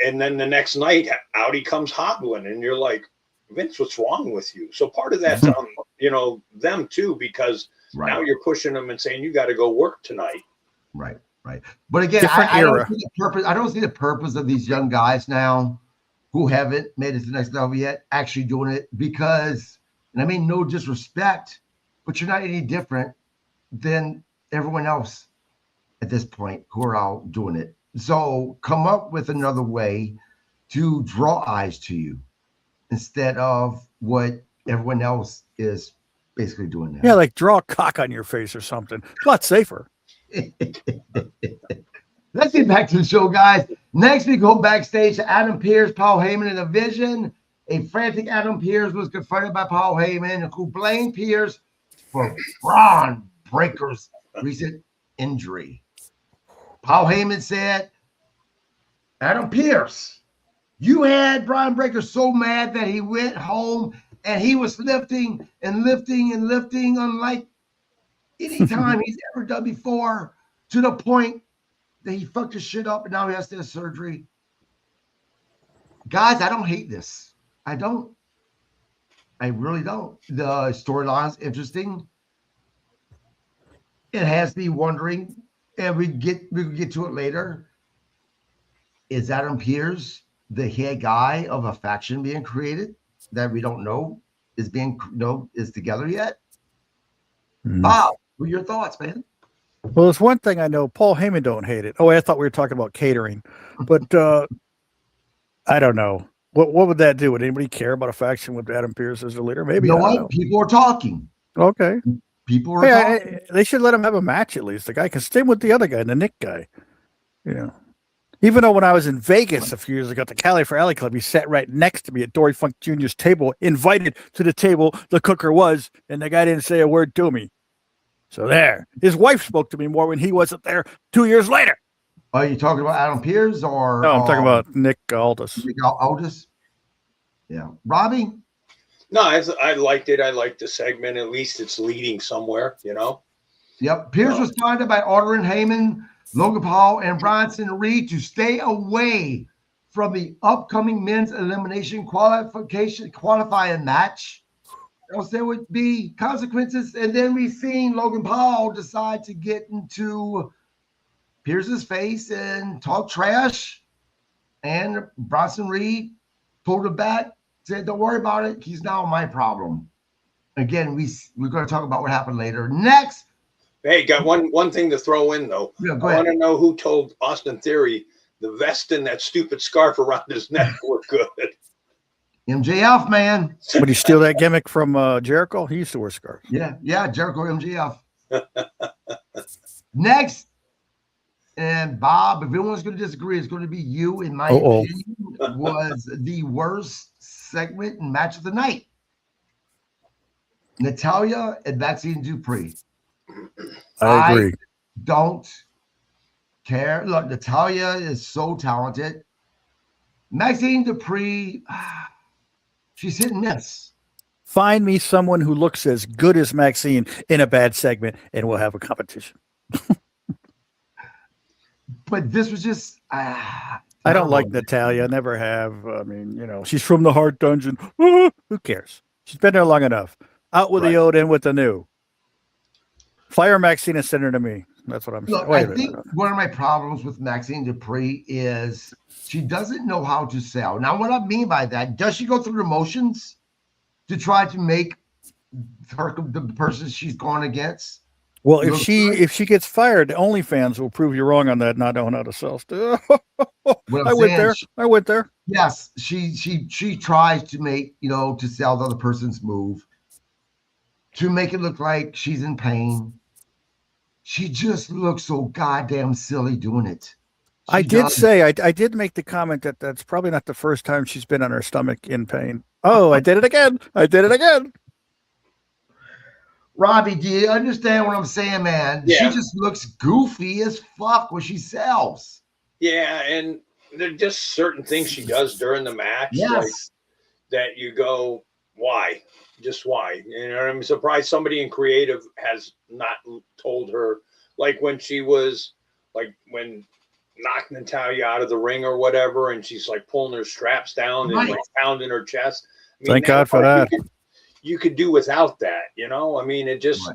And then the next night, out he comes hobbling, and you're like, Vince, what's wrong with you? So part of that's on, them too, because now you're pushing them and saying you got to go work tonight. Right. But again, I don't see the purpose. I don't see the purpose of these young guys now who haven't made it to the next level yet actually doing it because, and I mean no disrespect, but you're not any different than everyone else at this point who are out doing it. So come up with another way to draw eyes to you instead of what everyone else is basically doing now. Yeah, like draw a cock on your face or something. It's a lot safer. Let's get back to the show, guys. Next, we go backstage to Adam Pearce, Paul Heyman in a vision. A frantic Adam Pearce was confronted by Paul Heyman, who blamed Pearce for Braun Breaker's recent injury. Paul Heyman said, Adam Pearce, you had Braun Breaker so mad that he went home and he was lifting and lifting and lifting, unlike any time he's ever done before, to the point that he fucked his shit up and now he has to have surgery. Guys, I don't hate this. I don't. I really don't. The storyline's interesting. It has me wondering, and we get to it later. Is Adam Pearce the head guy of a faction being created that we don't know is together yet? Bob, what are your thoughts, man? Well, there's one thing I know. Paul Heyman don't hate it. Oh, I thought we were talking about catering, but I don't know. What would that do? Would anybody care about a faction with Adam Pearce as the leader? Maybe. You know what? People are talking. Okay. People are talking. They should let him have a match at least. The guy can stay with the other guy, the Nick guy. Even though when I was in Vegas a few years ago at the Cali for Alley Club, he sat right next to me at Dory Funk Jr.'s table, invited to the table the cooker was, and the guy didn't say a word to me. So there. His wife spoke to me more when he wasn't there 2 years later. Are you talking about Adam Pearce or? No, I'm talking about Nick Aldis. Nick Aldis? Yeah. Robbie? No, I liked it. I liked the segment. At least it's leading somewhere, Yep. Pearce responded by ordering Heyman, Logan Paul, and Bronson Reed to stay away from the upcoming men's elimination qualifying match. Else there would be consequences. And then we've seen Logan Paul decide to get into Pearce's face and talk trash. And Bronson Reed pulled it back, said, don't worry about it. He's now my problem. Again, we're going to talk about what happened later. Next. Hey, got one thing to throw in, though. Yeah, I want to know who told Austin Theory the vest and that stupid scarf around his neck were good. MJF, man. Would he steal that gimmick from Jericho? He used to wear scarves. Yeah, Jericho MJF. Next, and Bob, if anyone's going to disagree, it's going to be you, in my opinion, was the worst segment and match of the night. Natalya and Maxine Dupree. I agree. Don't care. Look, Natalya is so talented. Maxine Dupree, she's hit and miss. Find me someone who looks as good as Maxine in a bad segment, and we'll have a competition. But this was just, I don't like Natalia. Never have. I mean, you know, she's from the Heart Dungeon. Who cares? She's been there long enough. Out with the old, in with the new. Fire Maxine and send her to me. That's what I'm saying. Look, I think one of my problems with Maxine Dupree is she doesn't know how to sell. Now, what I mean by that, does she go through the motions to try to make her the person she's going against? Well, if she gets fired, OnlyFans will prove you wrong on that, not knowing how to sell stuff. I went there. Yes, she tries to make, you know, to sell the other person's move, to make it look like she's in pain. She just looks so goddamn silly doing it. I did make the comment that that's probably not the first time she's been on her stomach in pain. Oh, I did it again. Robbie, do you understand what I'm saying, man? Yeah. She just looks goofy as fuck when she sells. Yeah, and there are just certain things she does during the match, like, that you go, why? Just why? You know, I'm surprised somebody in creative has not told her, like when she was, like when knocked Natalia out of the ring or whatever, and she's like pulling her straps down and like pounding her chest. I mean, thank God for that. You could do without that, you know? I mean, it just,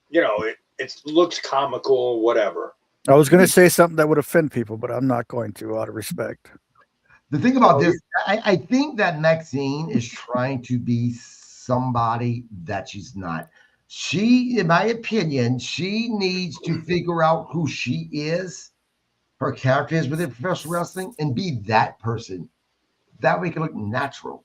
you know, it looks comical, whatever. I was going to say something that would offend people, but I'm not going to, out of respect. The thing about this, I think that Maxine is trying to be somebody that she's not. She, in my opinion, she needs to figure out who she is, her character is within professional wrestling, and be that person. That way it can look natural.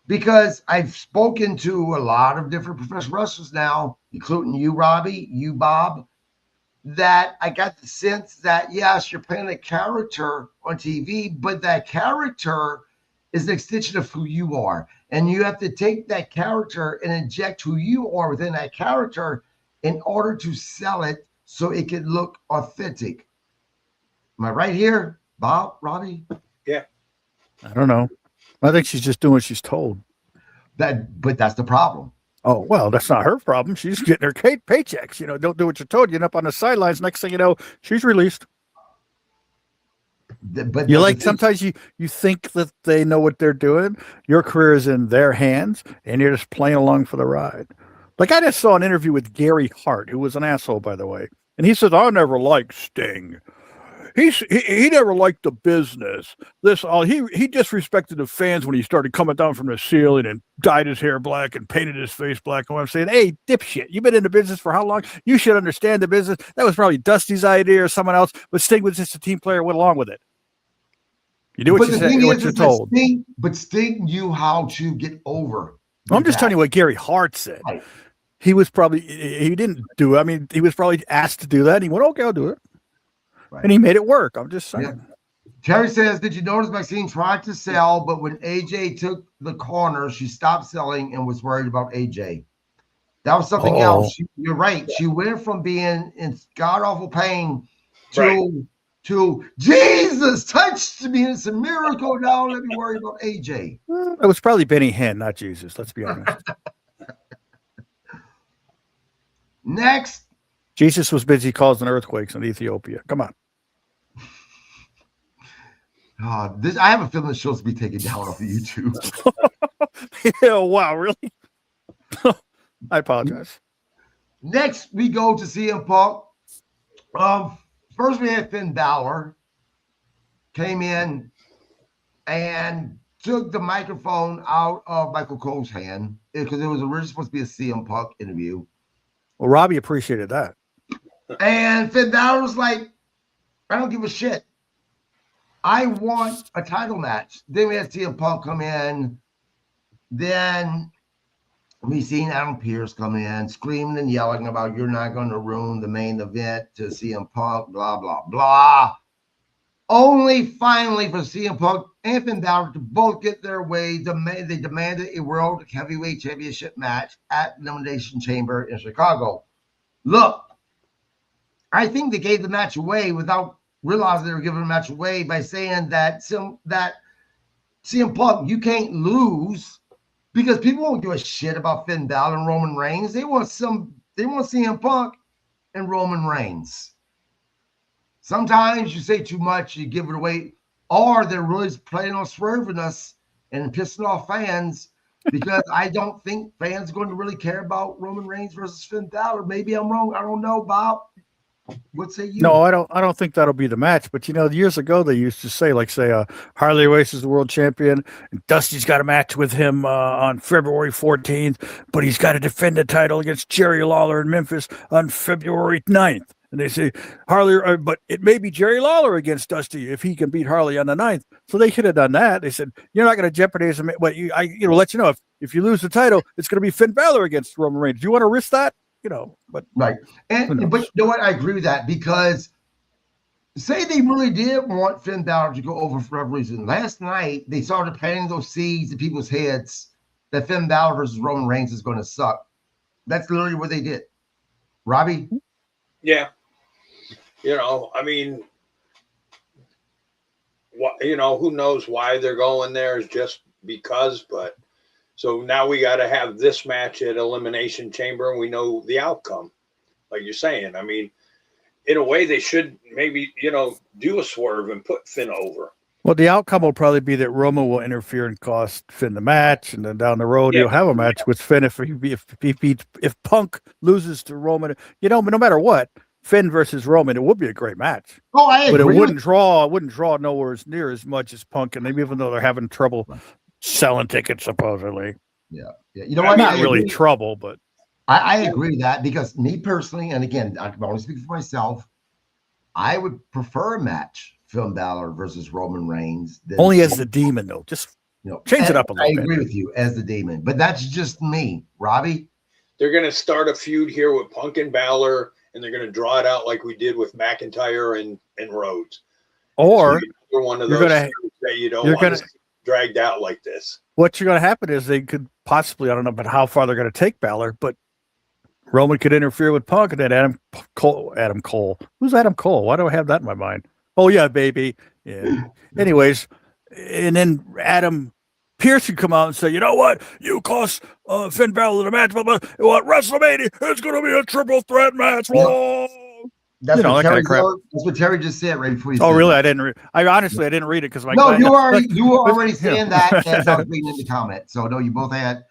Because I've spoken to a lot of different professional wrestlers now, including you, Robbie, you, Bob, that I got the sense that, yes, you're playing a character on TV, but that character is an extension of who you are. And you have to take that character and inject who you are within that character in order to sell it so it can look authentic. Am I right here, Bob, Robbie? Yeah. I don't know. I think she's just doing what she's told. But that's the problem. Oh, well, that's not her problem. She's getting her paychecks. You know, don't do what you're told. You end up on the sidelines. Next thing you know, she's released. But you like sometimes you think that they know what they're doing. Your career is in their hands, and you're just playing along for the ride. Like I just saw an interview with Gary Hart, who was an asshole, by the way, and he said, "I never liked Sting. He never liked the business. He disrespected the fans when he started coming down from the ceiling and dyed his hair black and painted his face black." And I'm saying, hey, dipshit, you've been in the business for how long? You should understand the business. That was probably Dusty's idea or someone else, but Sting was just a team player, went along with it. You do what you said, what you're told. But Sting knew how to get over. I'm just telling you what Gary Hart said. Right. He didn't do it. I mean, he was probably asked to do that. And he went, okay, I'll do it. Right. And he made it work. I'm just saying. Yeah. Terry says, did you notice Maxine tried to sell, but when AJ took the corner, she stopped selling and was worried about AJ. That was something else. You're right. Yeah. She went from being in god-awful pain to Jesus touched me. It's a miracle. Now let me worry about AJ. It was probably Benny Hinn, not Jesus. Let's be honest. Next. Jesus was busy causing earthquakes in Ethiopia. Come on. I have a feeling the show's to be taken down off of YouTube. Yeah, wow, really? I apologize. Next, we go to CM Punk. First, we had Finn Balor came in and took the microphone out of Michael Cole's hand because it was originally supposed to be a CM Punk interview. Well, Robbie appreciated that. And Finn Balor was like, I don't give a shit. I want a title match. Then we had CM Punk come in. Then we seen Adam Pearce come in, screaming and yelling about you're not going to ruin the main event to CM Punk, blah, blah, blah. Only finally for CM Punk and Finn Balor to both get their way. They demanded a World Heavyweight Championship match at Elimination Chamber in Chicago. Look, I think they gave the match away without realizing they were giving the match away by saying that CM Punk, you can't lose because people won't give a shit about Finn Balor and Roman Reigns. They want CM Punk and Roman Reigns. Sometimes you say too much, you give it away. or they're really planning on swerving us and pissing off fans, because I don't think fans are going to really care about Roman Reigns versus Finn Balor. Maybe I'm wrong. I don't know, Bob. What say you? No, I don't think that'll be the match. But years ago they used to say, Harley Race is the world champion, and Dusty's got a match with him on February 14th, but he's got to defend the title against Jerry Lawler in Memphis on February 9th. And they say Harley, but it may be Jerry Lawler against Dusty if he can beat Harley on the 9th. So they should have done that. They said, you're not going to jeopardize him. But let you know if you lose the title, it's going to be Finn Balor against Roman Reigns. Do you want to risk that? But right. And but you know what? I agree with that, because say they really did want Finn Balor to go over for whatever reason. Last night they started planting those seeds in people's heads that Finn Balor versus Roman Reigns is going to suck. That's literally what they did. Robbie? Yeah. I mean, who knows why they're going there, is just because, but so now we got to have this match at Elimination Chamber, and we know the outcome, like you're saying. I mean, in a way, they should maybe, do a swerve and put Finn over. Well, the outcome will probably be that Roman will interfere and cost Finn the match, and then down the road you'll have a match with Finn if Punk loses to Roman. But no matter what, Finn versus Roman, it would be a great match. Oh, I agree. But it wouldn't draw nowhere near as much as Punk, and even though they're having trouble selling tickets, supposedly. Yeah. You know what? Not really trouble, but I agree with that, because me personally, and again, I can only speak for myself, I would prefer a match, Finn Balor versus Roman Reigns. Only as the Demon, though. Just change it up a little bit. I agree with you, as the Demon, but that's just me. Robbie? They're going to start a feud here with Punk and Balor, and they're going to draw it out like we did with McIntyre and Rhodes. Or so one of those that you don't want to see dragged out like this. What's going to happen is they could possibly, I don't know about how far they're going to take Balor, but Roman could interfere with Punk, and then Adam Cole. Who's Adam Cole? Why do I have that in my mind? Oh, yeah, baby. Yeah. Anyways, and then Adam Pearce could come out and say, you know what? You cost Finn Balor the match, but WrestleMania, it's going to be a triple threat match. Whoa! That's what Terry just said right before you. Oh, really? That. I honestly didn't read it because my. No, you were already saying that as I was reading in the comment. So no, you both had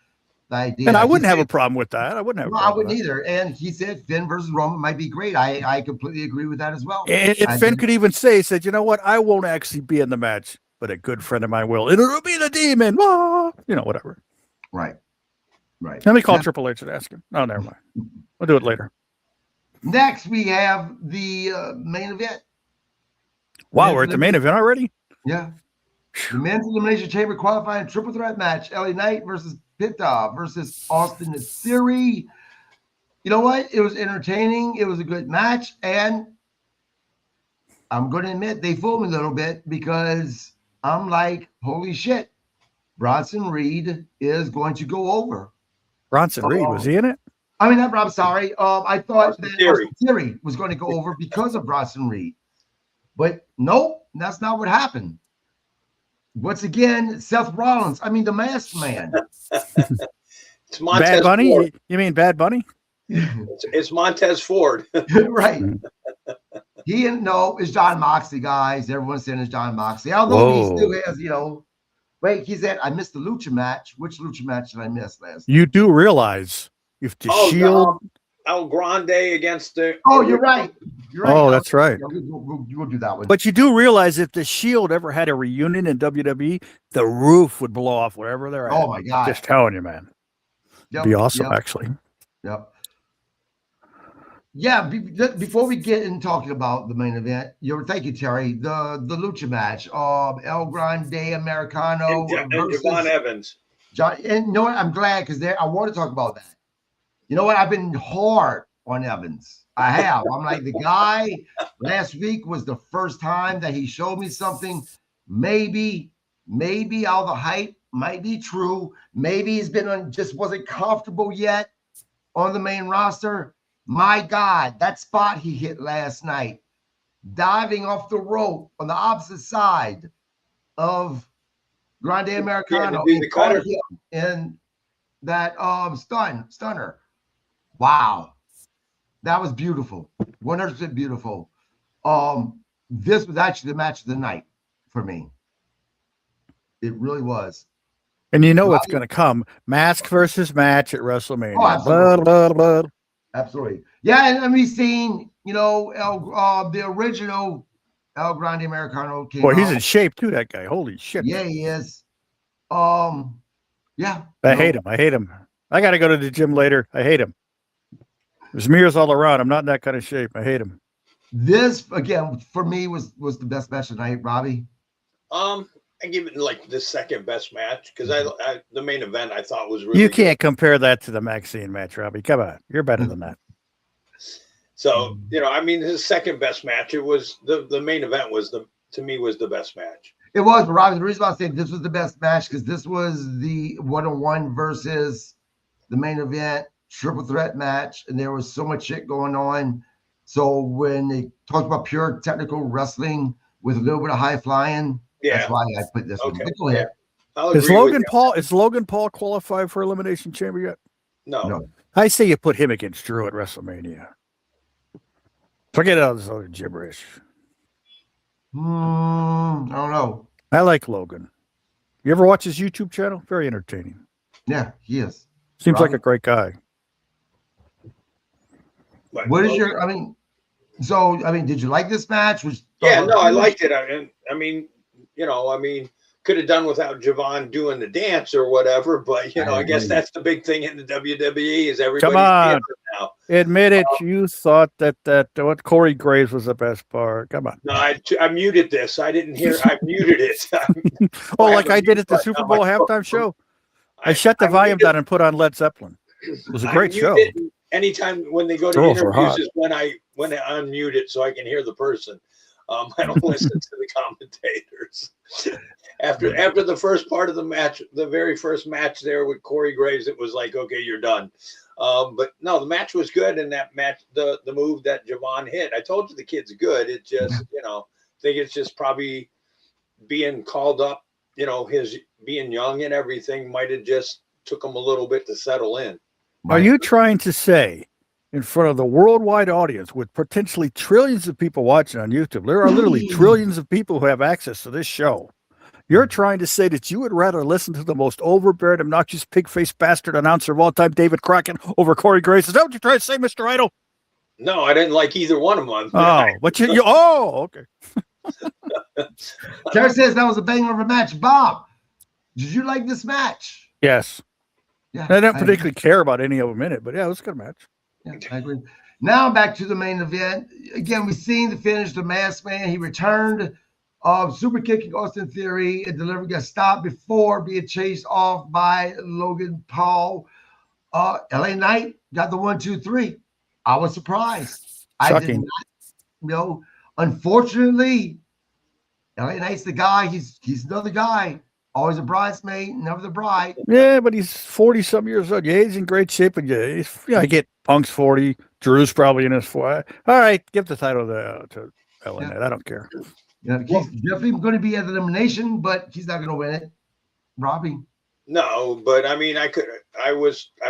the idea. And I wouldn't have a problem with that. I wouldn't have. I wouldn't either. And he said Finn versus Roman might be great. I completely agree with that as well. And Finn could even say, he said, you know what? I won't actually be in the match, but a good friend of mine will. It'll be the Demon. Whatever. Right. Let me call Triple H and ask him. Oh, never mind. We'll do it later. Next, we have the main event. Wow, we're at the main event already? Yeah. The men's elimination chamber qualifying triple threat match. LA Knight versus Pitta versus Austin Theory. You know what? It was entertaining. It was a good match. And I'm going to admit they fooled me a little bit, because I'm like, holy shit. Bronson Reed is going to go over. Bronson Reed, was he in it? I mean, I'm sorry. I thought that Theory was going to go over because of Bronson Reed. But nope, that's not what happened. Once again, Seth Rollins. I mean, the Masked Man. It's Montez Bad Bunny? Ford. You mean Bad Bunny? It's Montez Ford. Right. It's John Moxley, guys. Everyone's saying it's John Moxley. Although he still has, wait, he said, I missed the Lucha match. Which Lucha match did I miss last? You do realize if the Shield. El Grande against the. Oh, you're right. Oh, that's right. We'll do that one. But you do realize if the Shield ever had a reunion in WWE, the roof would blow off wherever they're at. Oh, my God. Just telling you, man. It'd be awesome, actually. Yep. Yeah, before we get in talking about the main event, thank you, Terry. The Lucha match, El Grande Americano and Javon Evans. And you know what? I'm glad, because I want to talk about that. You know what? I've been hard on Evans. I have. I'm like, the guy last week was the first time that he showed me something. Maybe all the hype might be true. Maybe he's been just wasn't comfortable yet on the main roster. My God, that spot he hit last night, diving off the rope on the opposite side of Grande Americano, and that stunner. Wow, that was beautiful, 100% beautiful. This was actually the match of the night for me. It really was. And you know what's going to come. Mask versus match at WrestleMania. Oh, absolutely. Blah, blah, blah. Absolutely. Yeah, and we've seen, the original El Grande Americano came Boy, he's out. in shape too, that guy. Holy shit. Yeah, he is. Yeah. I hate him. I got to go to the gym later. I hate him. There's mirrors all around. I'm not in that kind of shape. I hate him. This, again, for me, was the best match tonight, Robbie. I give it like the second best match because I the main event I thought was really You can't good. compare that to the Maxine match, Robbie. Come on. You're better than that. So, his second best match, it was the main event to me was the best match. It was, but Robbie, the reason why I say this was the best match because this was the 1-on-1 versus the main event triple threat match, and there was so much shit going on. So when they talked about pure technical wrestling with a little bit of high flying, that's why I put this one. But go ahead. Is Logan Paul qualified for Elimination Chamber yet? No. I say you put him against Drew at WrestleMania. Forget all this other gibberish. I don't know. I like Logan. You ever watch his YouTube channel? Very entertaining. Yeah, he is. Seems like a great guy. What is your? Did you like this match? I liked it. Could have done without Javon doing the dance or whatever, but I guess that's the big thing in the WWE is everybody. Come on, now. Admit it. You thought that what Corey Graves was the best part. Come on. No, I muted this. I didn't hear. I muted it. Like I did at the Super Bowl halftime show. I shut the volume down and put on Led Zeppelin. It was a great show. Anytime when they go to interviews is when I unmute it so I can hear the person. I don't listen to the commentators. After the first part of the match, the very first match there with Corey Graves, it was like, okay, you're done. But no, the match was good, and that match, the move that Javon hit, I told you the kid's good. It just, I think it's just probably being called up, his being young and everything might have just took him a little bit to settle in. Are you trying to say, in front of the worldwide audience with potentially trillions of people watching on YouTube, there are literally trillions of people who have access to this show. You're trying to say that you would rather listen to the most overbearing, obnoxious, pig-faced bastard announcer of all time, David Crockett, over Corey Graves. Is that what you're trying to say, Mr. Idol? No, I didn't like either one of them. Oh, but okay. Terry says that was a banger of a match. Bob, did you like this match? Yes. Yeah, I don't particularly care about any of them in it, but yeah, it was a good match. Yeah, I agree. Now back to the main event. Again, we've seen the finish. The Masked Man, he returned, super kicking Austin Theory and delivering a stop before being chased off by Logan Paul. LA Knight got the 1, 2, 3. I was surprised. Shocking. I did not. Unfortunately, LA Knight's the guy. He's another guy. Always a bridesmaid, never the bride. Yeah, but he's 40-some years old. Yeah, he's in great shape. And I get Punk's 40. Drew's probably in his 40. All right, give the title to LA Knight. I don't care. Yeah, he's definitely going to be at the elimination, but he's not going to win it. Robbie. No, but I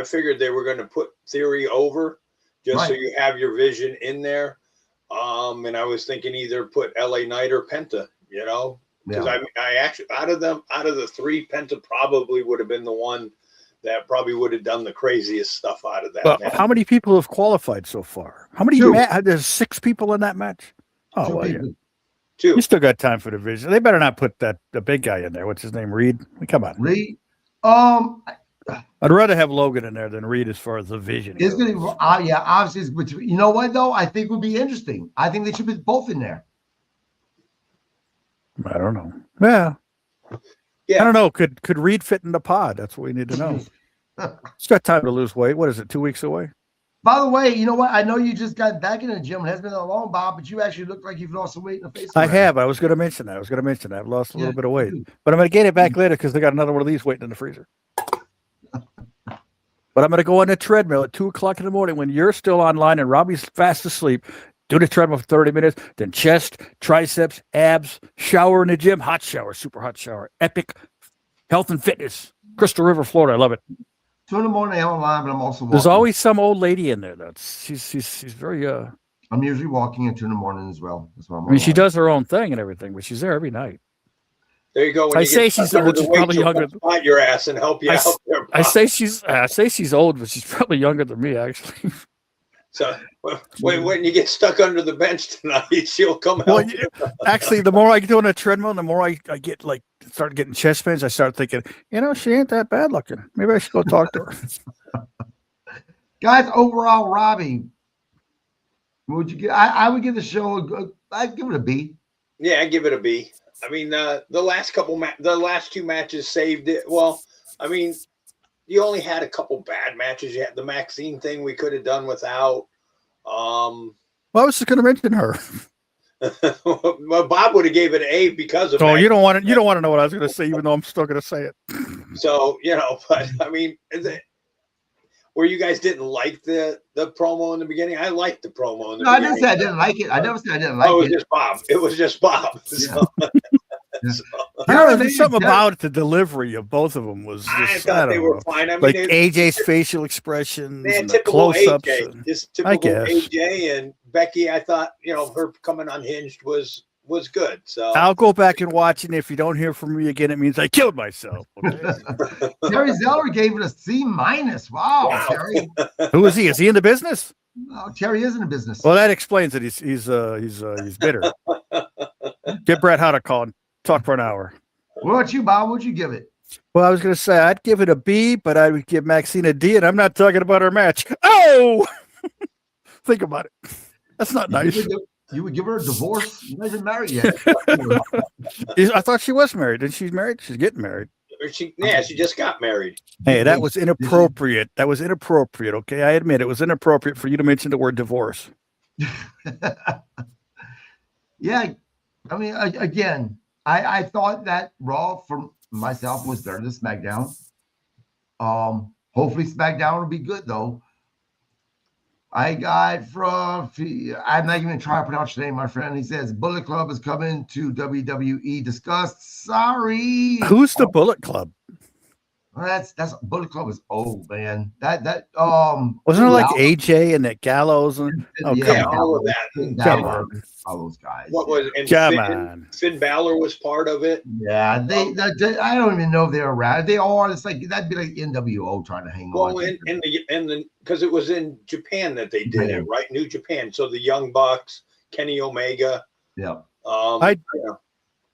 figured they were going to put Theory over just so you have your vision in there. And I was thinking either put LA Knight or Penta, because I actually out of the three, Penta probably would have been the one that probably would have done the craziest stuff out of that match. How many people have qualified so far? How many? There's 6 people in that match. Oh, well, yeah. 2. You still got time for the vision. They better not put the big guy in there. What's his name? Reed. Come on, Reed. I'd rather have Logan in there than Reed as far as the vision. It's going to, obviously. It's between, you know what though? I think would be interesting. I think they should be both in there. I don't know. Yeah. I don't know. Could Reed fit in the pod? That's what we need to know. He's got time to lose weight. What is it? 2 weeks away? By the way, you know what? I know you just got back in the gym. It hasn't been that long, Bob, but you actually look like you've lost some weight in the face. I have. I was going to mention that. I've lost a little bit of weight, but I'm going to gain it back later because they got another one of these waiting in the freezer. But I'm going to go on the treadmill at 2:00 in the morning when you're still online and Robbie's fast asleep. Do the treadmill for 30 minutes, then chest, triceps, abs, shower in the gym, hot shower, super hot shower, epic health and fitness. Crystal River, Florida. I love it. 2 in the morning, I'm online, but I'm also walking. There's always some old lady in there. She's very. I'm usually walking at 2 in the morning as well. That's why she does her own thing and everything, but she's there every night. There you go. When I you say get she's stuck under old. the She's weight, probably she'll younger. find your ass and help you out there. I say she's old, but she's probably younger than me, actually. So when you get stuck under the bench tonight, she'll come Well, help you. actually, the more I get on a treadmill, the more I get start getting chest pains. I start thinking, she ain't that bad looking. Maybe I should go talk to her. Guys, overall, Robbie, what would you give? I would give the show. I'd give it a B. Yeah, I give it a B. I mean, the last two matches saved it. Well, I mean, you only had a couple bad matches. You had the Maxine thing we could have done without. Well, I was just going to mention her. Well, Bob would have gave it an A because of. Oh, you don't want to know what I was going to say, even though I'm still going to say it. So but I mean, where you guys didn't like the promo in the beginning, I liked the promo in the beginning. I didn't say I didn't like it. I never said I didn't like it. It was just Bob. It was just Bob. Yeah. There's something about it, the delivery of both of them was just, I thought they were fine. I mean, like AJ's facial expressions and the typical close-ups. AJ, just typical AJ and Becky. I thought her coming unhinged was good. So I'll go back and watch it. If you don't hear from me again, it means I killed myself. Okay? Terry Zeller gave it a C-. Wow, Terry. Who is he? Is he in the business? No, Terry is in the business. Well, that explains it. He's bitter. Get Bret Hart a call and talk for an hour. What about you, Bob? What'd you give it? Well, I was going to say I'd give it a B, but I would give Maxine a D, and I'm not talking about her match. Oh, think about it. That's not nice. You would give her a divorce? You're not even married yet. I thought she was married. Isn't she married? She's getting married. She just got married. Hey, that was inappropriate. That was inappropriate. Okay, I admit it was inappropriate for you to mention the word divorce. Yeah, I mean, again, I thought that Raw for myself was better than SmackDown. Hopefully SmackDown will be good though. I got from, I'm not even trying to pronounce your name, my friend. He says Bullet Club is coming to WWE. Discussed. Sorry. Who's the Bullet Club? That's Bullet Club is old, man. That wasn't it like AJ and that Gallows and all of that. Come on. All those guys. What was and Come on. Finn Balor was part of it. Yeah, I don't even know if they're around. They are. It's like that'd be like NWO trying to hang on. Well, and because it was in Japan that they did it, right? New Japan. So the Young Bucks, Kenny Omega. Yeah.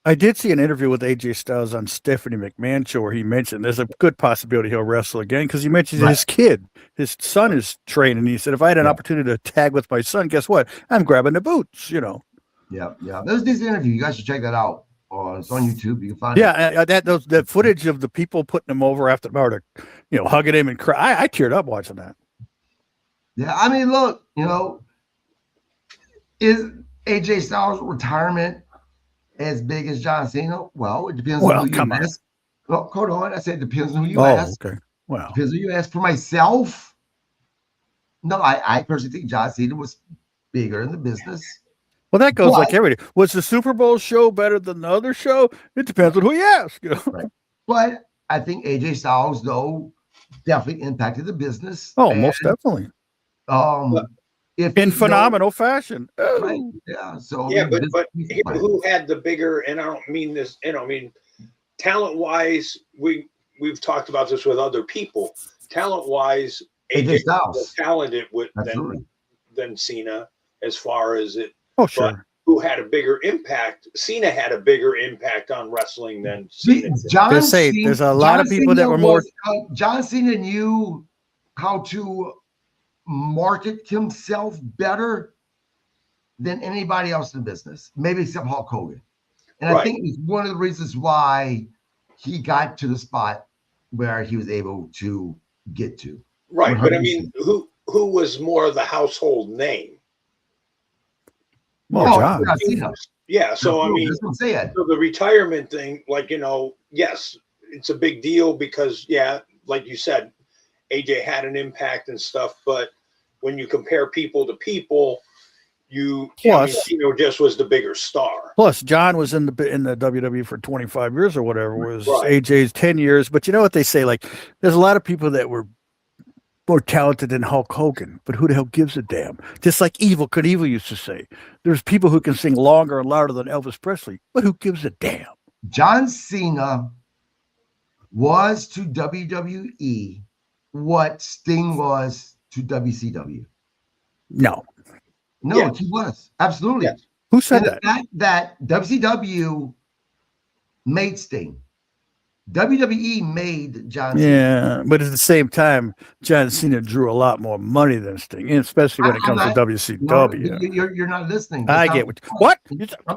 I did see an interview with AJ Styles on Stephanie McMahon show where he mentioned there's a good possibility he'll wrestle again because he mentioned his kid, his son is training. He said, if I had an opportunity to tag with my son, guess what? I'm grabbing the boots, Yeah. There's this interview. You guys should check that out. It's on YouTube. You can find it. Yeah, that footage of the people putting him over after the hour, hugging him and cry. I teared up watching that. Yeah, I mean, look, is AJ Styles' retirement as big as John Cena? Well, it depends on who you ask. Well, hold on. I said it depends on who you ask. Okay. Wow. Depends on who you ask. For myself, no, I personally think John Cena was bigger in the business. Well, that goes like everything. Was the Super Bowl show better than the other show? It depends on who you ask. Right. But I think AJ Styles, though, definitely impacted the business. Oh, most definitely. In phenomenal fashion. Oh. Right. Yeah. So but who had the bigger? And I don't mean this. Talent wise, we've talked about this with other people. Talent wise, AJ Styles was talented than Cena as far as it. Oh, sure. But who had a bigger impact? Cena had a bigger impact on wrestling than Cena. There's a lot of people that were more. John Cena knew how to market himself better than anybody else in the business, maybe except Hulk Hogan. And I think it's one of the reasons why he got to the spot where he was able to get to. Right. But I mean, who was more of the household name? Well, John. Yeah. So I mean, so the retirement thing, yes, it's a big deal because, like you said, AJ had an impact and stuff, but when you compare people to people, Cena just was the bigger star. Plus, John was in the WWE for 25 years or whatever, was AJ's 10 years. But you know what they say? Like, there's a lot of people that were more talented than Hulk Hogan, but who the hell gives a damn? Just like Kurt Evil used to say, there's people who can sing longer and louder than Elvis Presley, but who gives a damn? John Cena was to WWE what Sting was to WCW. No. No, Yes. he was. Absolutely. Yes. Who said And that? the fact that WCW made Sting. WWE made John Cena. Yeah, but at the same time, John Cena drew a lot more money than Sting, especially when it comes to WCW. You're not listening. I get what?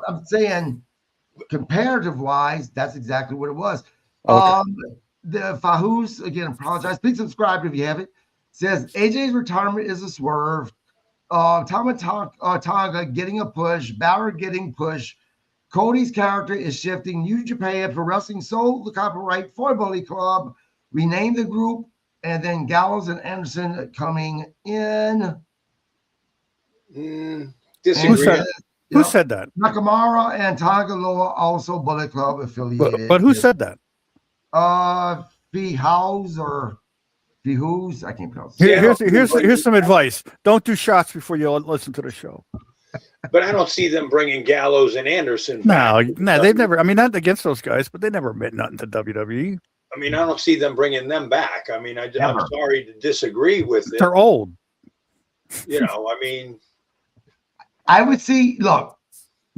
I'm saying, comparative wise, that's exactly what it was. Okay. The Fahus, again, apologize. Please subscribe if you haven't. Says AJ's retirement is a swerve. Tonga getting a push. Balor getting pushed. Cody's character is shifting. New Japan for Wrestling sold the copyright for Bully Club. Rename the group. And then Gallows and Anderson coming in. Disagree. Who said that? Nakamura and Tagaloa also Bullet Club affiliated. But who said that? Feehouse or Feehoos? I can't pronounce it. Here's some advice. Don't do shots before you listen to the show. But I don't see them bringing Gallows and Anderson back. No, they've never. I mean, not against those guys, but they never meant nothing to WWE. I mean, I don't see them bringing them back. I mean, I'm sorry to disagree with it. They're old. I mean, I would see. Look,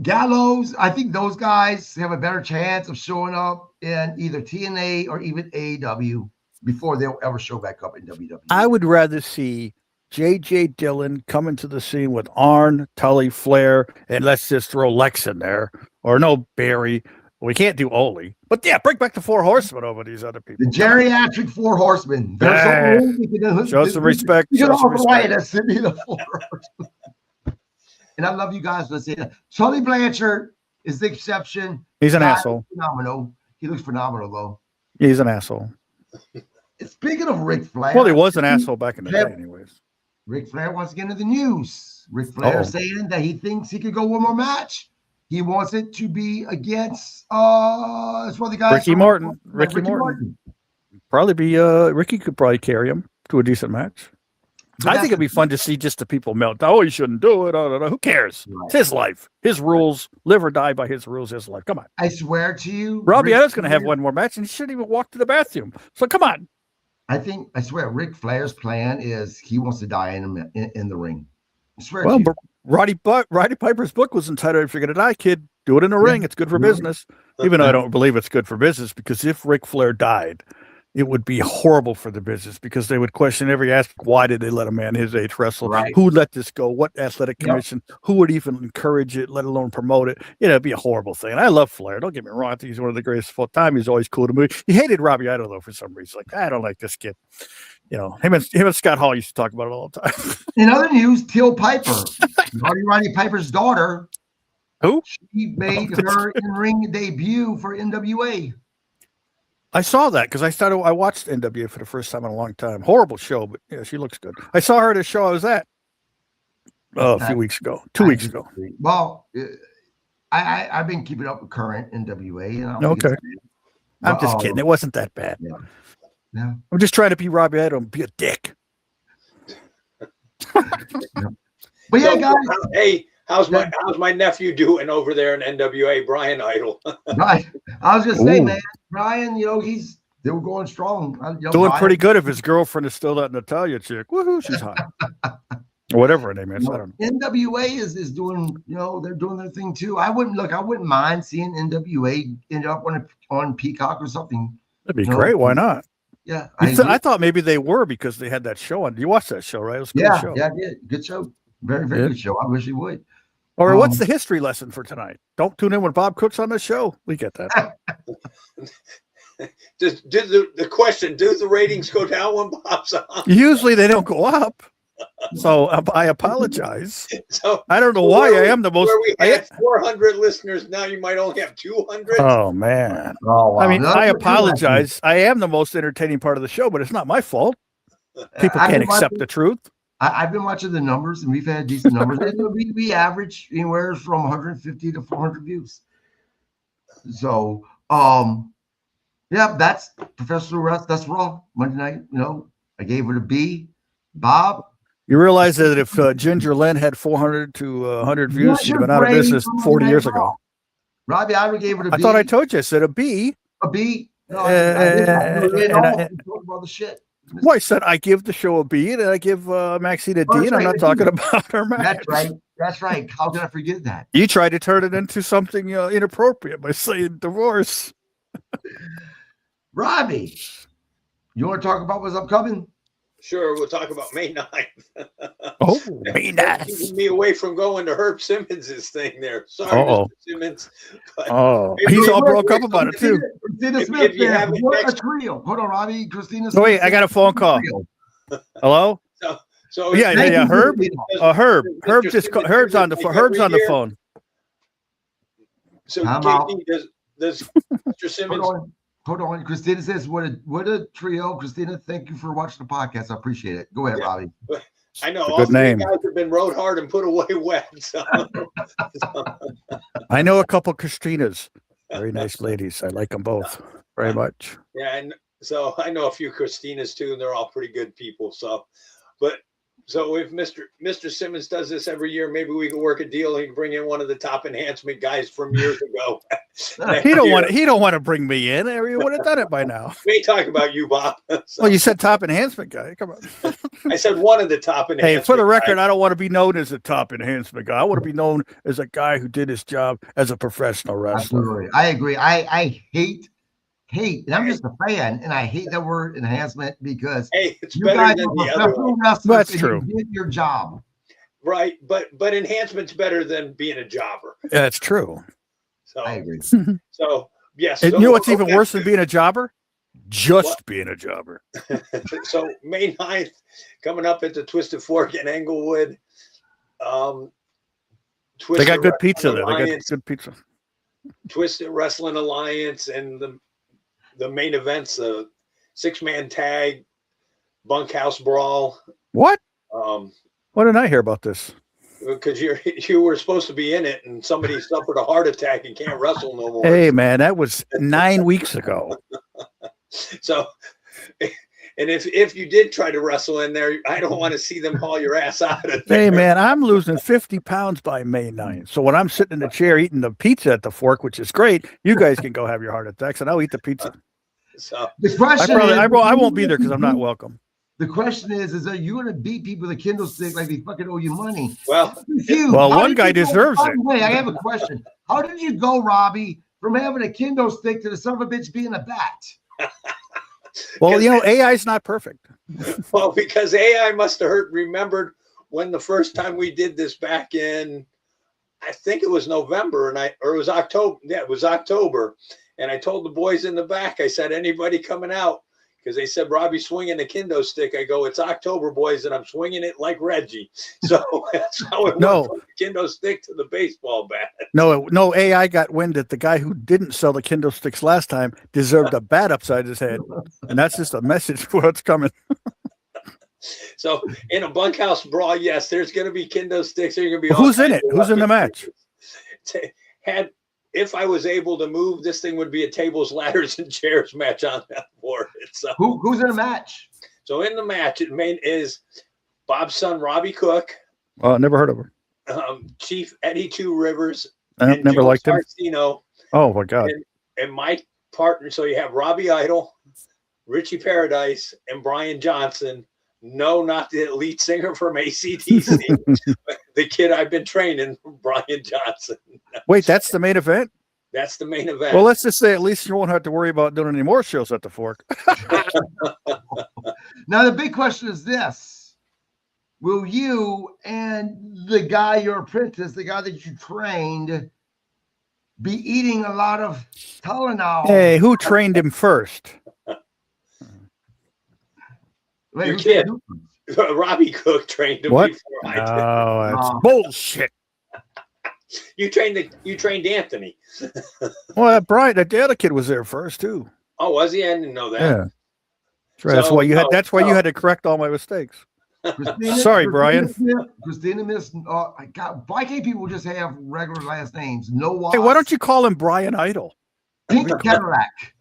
Gallows. I think those guys have a better chance of showing up in either TNA or even AEW before they'll ever show back up in WWE. I would rather see J.J. Dillon come into the scene with Arn, Tully, Flair, and let's just throw Lex in there. Or no, Barry. We can't do Ole. But yeah, bring back the Four Horsemen over these other people. The geriatric Four Horsemen. Show some respect. You know, right, that's the Four Horsemen. And I love you guys. Let's say that. Tully Blanchard is the exception. He's an asshole. Phenomenal. He looks phenomenal, though. He's an asshole. Speaking of Ric Flair. Well, he was an asshole back in the day, anyways. Ric Flair wants to get into the news. Ric Flair saying that he thinks he could go one more match. He wants it to be against it's one of the guys. Ricky Morton. Ricky Morton. Probably be Ricky could probably carry him to a decent match. But I think it'd be fun to see just the people melt. Oh, he shouldn't do it. Who cares? Right. It's his life, his rules. Live or die by his rules, his life. Come on. I swear to you, Robbie Idol's going to have one more match, and he shouldn't even walk to the bathroom. So come on. I swear, Ric Flair's plan is he wants to die in the ring. I swear. Well, Roddy Piper's book was entitled "If You're Going to Die, Kid, Do It in the Ring. It's good for business." Even though I don't believe it's good for business, because if Ric Flair died, it would be horrible for the business, because they would question every aspect. Why did they let a man his age wrestle? Right. Who let this go? What athletic commission? Who would even encourage it, let alone promote it? It'd be a horrible thing. And I love Flair. Don't get me wrong. I think he's one of the greatest of all time. He's always cool to me. He hated Robbie Idol, though, for some reason. Like, I don't like this kid. Him and Scott Hall used to talk about it all the time. In other news, Teal Piper, Roddy Piper's daughter. Who? She made her in-ring debut for NWA. I saw that because I watched NWA for the first time in a long time. Horrible show, but yeah, she looks good. I saw her at a show I was at a few weeks ago, 2 weeks ago. Well, I've been keeping up with current NWA. Okay. I'm just kidding. It wasn't that bad. Yeah. I'm just trying to be Robbie Idol and be a dick. But yeah, guys. Hey, how's my nephew doing over there in NWA, Brian Idol? Right. I was gonna say, man, Brian, they were going strong. Doing pretty good if his girlfriend is still that Natalia chick. Woohoo, she's hot. Or whatever her name is. I don't know. NWA is doing, they're doing their thing too. I wouldn't mind seeing NWA end up on Peacock or something. That'd be great. Why not? Yeah. I thought maybe they were, because they had that show on. You watched that show, right? It was a good show. Yeah, I did. Good show. Very, very good show. I wish you would. Or what's the history lesson for tonight? Don't tune in when Bob Cook's on the show. We get that. The question, do the ratings go down when Bob's on? Usually they don't go up. So I apologize. So I don't know why I am the most. Where we had 400 listeners, now you might only have 200. Oh man! Oh, wow. I mean, I apologize. I am the most entertaining part of the show, but it's not my fault. People can't accept the truth. I've been watching the numbers, and we've had decent numbers. we average anywhere from 150 to 400 views. So, yeah, that's Professional Wrestling. That's Raw Monday night. I gave it a B. Bob. You realize that if Ginger Lynn had 400 to 100 views, she'd have been out of business 40 years ago. Robbie Idol gave it a B. I thought I told you. I said a B. A B. No, talk about the shit. Well, I said I give the show a B, and I give Maxine a D, and I'm not talking about her match. That's right. That's right. How can I forget that? You tried to turn it into something inappropriate by saying divorce. Robbie, you want to talk about what's upcoming? Sure, we'll talk about May 9th. Oh, May 9th. Keeping me away from going to Herb Simmons' thing there. Sorry, Mr. Simmons. He's all broke up about it, too. Christina Smith, what a trio. Hold on, Robbie. Christina Smith. Oh, wait, I got a phone call. Hello? So yeah, Herb. Herb's on the phone. So, KG, does Mr. Simmons? Hold on. Christina says, what a trio. Christina, thank you for watching the podcast. I appreciate it. Go ahead, Robbie. I know all three guys have been rode hard and put away wet. So. I know a couple Christinas. Very nice ladies. I like them both very much. Yeah, and so I know a few Christinas too, and they're all pretty good people. So if Mr. Simmons does this every year, maybe we can work a deal. He can bring in one of the top enhancement guys from years ago. He don't want to bring me in. He would have done it by now. We ain't talking about you, Bob. So. Well, you said top enhancement guy. Come on. I said one of the top enhancement. Hey, for the record, guys. I don't want to be known as a top enhancement guy. I want to be known as a guy who did his job as a professional wrestler. Absolutely. I agree. I hate, and I'm just a fan, and I hate that word enhancement because it's better than the other one. That's true. You did your job. Right, but enhancement's better than being a jobber. Yeah, that's true. So I agree. So yes. And you know what's even worse than being a jobber? Just being a jobber. So May 9th, coming up at the Twisted Fork in Englewood. They got good pizza there. They got good pizza. Twisted Wrestling Alliance and the main events, the 6-man tag, bunkhouse brawl. What? Why didn't I hear about this? Because you were supposed to be in it, and somebody suffered a heart attack and can't wrestle no more. Hey man, that was 9 weeks ago. So, and if you did try to wrestle in there, I don't want to see them haul your ass out of there. Hey man, I'm losing 50 pounds by May 9th. So when I'm sitting in the chair eating the pizza at the Fork, which is great, you guys can go have your heart attacks, and I'll eat the pizza. So the question I won't be there because I'm not welcome. The question is are you going to beat people with a kendo stick like they fucking owe you money? Well, one guy deserves it. Wait, I have a question. How did you go, Robbie, from having a kendo stick to the son of a bitch being a bat? Well, AI is not perfect. Well, because AI must have remembered when the first time we did this back in, I think it was November, or it was October. Yeah, it was October. And I told the boys in the back, I said, anybody coming out? Because they said, Robbie swinging a kendo stick. I go, it's October, boys, and I'm swinging it like Reggie. So that's how it went from the kendo stick to the baseball bat. No, AI got wind that the guy who didn't sell the kendo sticks last time deserved a bat upside his head. And that's just a message for what's coming. So in a bunkhouse brawl, yes, there's going to be kendo sticks. There's going to be who's in it? Who's in the match? If I was able to move, this thing would be a tables, ladders, and chairs match on that board. So, who's in the match? So in the match, it is Bob's son, Robbie Cook. Oh, I never heard of her. Chief Eddie Two Rivers. I've never liked him. Oh, my God. And my partner, so you have Robbie Idol, Richie Paradise, and Brian Johnson. No, not the lead singer from ACDC. The kid I've been training, Brian Johnson. Wait, that's the main event? That's the main event. Well, let's just say at least you won't have to worry about doing any more shows at the Fork. Now, the big question is this. Will you and the guy, your apprentice, the guy that you trained, be eating a lot of Tylenol? Hey, who trained him first? Wait, your kid. Robbie Cook trained him before I did. Oh, that's bullshit. You trained Anthony. Well, Brian, the other kid was there first too. Oh, was he? I didn't know that. Yeah. That's why you had. That's why you had to correct all my mistakes. Sorry, Brian. Christina Miss. God, why can't people just have regular last names? No. Wasp. Hey, why don't you call him Brian Idol? Pink Cadillac.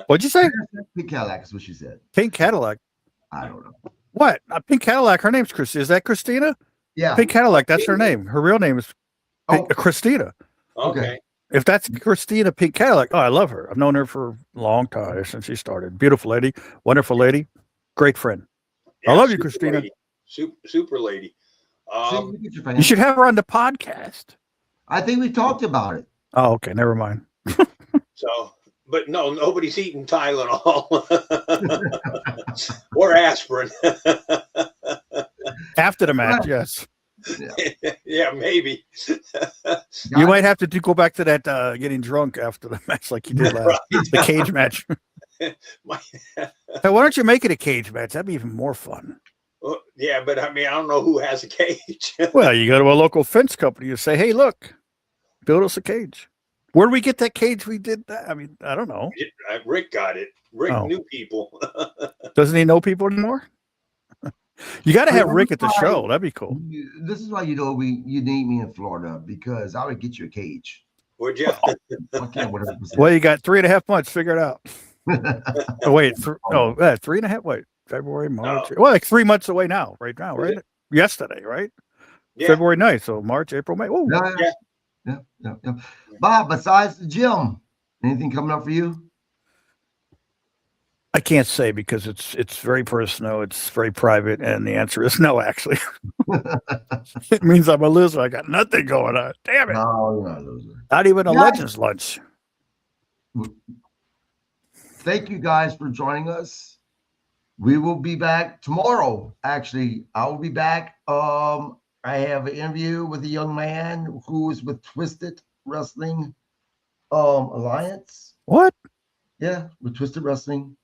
What'd you say? Pink Cadillac is what she said. Pink Cadillac. I don't know. What? Pink Cadillac. Her name's Christina. Is that Christina? Yeah. Pink Cadillac. That's her name. Her real name is. Christina. Okay. If that's Christina Pink Cadillac, I love her. I've known her for a long time since she started. Beautiful lady, wonderful lady, great friend. Yeah, I love you, super Christina. Lady. Super lady. You should have her on the podcast. I think we talked about it. Oh, okay. Never mind. So, but no, nobody's eating Tylenol or aspirin. After the match, yes. Yeah, maybe. You might have to go back to that getting drunk after the match like you did last. The cage match. Hey, why don't you make it a cage match? That'd be even more fun. Well, yeah, but I mean, I don't know who has a cage. Well, you go to a local fence company and say, hey, look, build us a cage. Where did we get that cage we did that? I mean, I don't know. Rick got it. Rick knew people. Doesn't he know people anymore? You got to have Rick at the show. That'd be cool. This is why you need me in Florida, because I would get you a cage. Would you? Well, you got 3.5 months. Figure it out. Oh, wait. 3.5. Wait. February, March. Well, like 3 months away now. Right now, right? Yeah. Yesterday, right? Yeah. February 9th. So March, April, May. Oh, yeah. Bob, besides the gym, anything coming up for you? I can't say because it's very personal. It's very private, and the answer is no. Actually, it means I'm a loser. I got nothing going on. Damn it! No, you're not a loser. Not even a Legends lunch. Thank you guys for joining us. We will be back tomorrow. Actually, I will be back. I have an interview with a young man who is with Twisted Wrestling Alliance. What? Yeah, with Twisted Wrestling.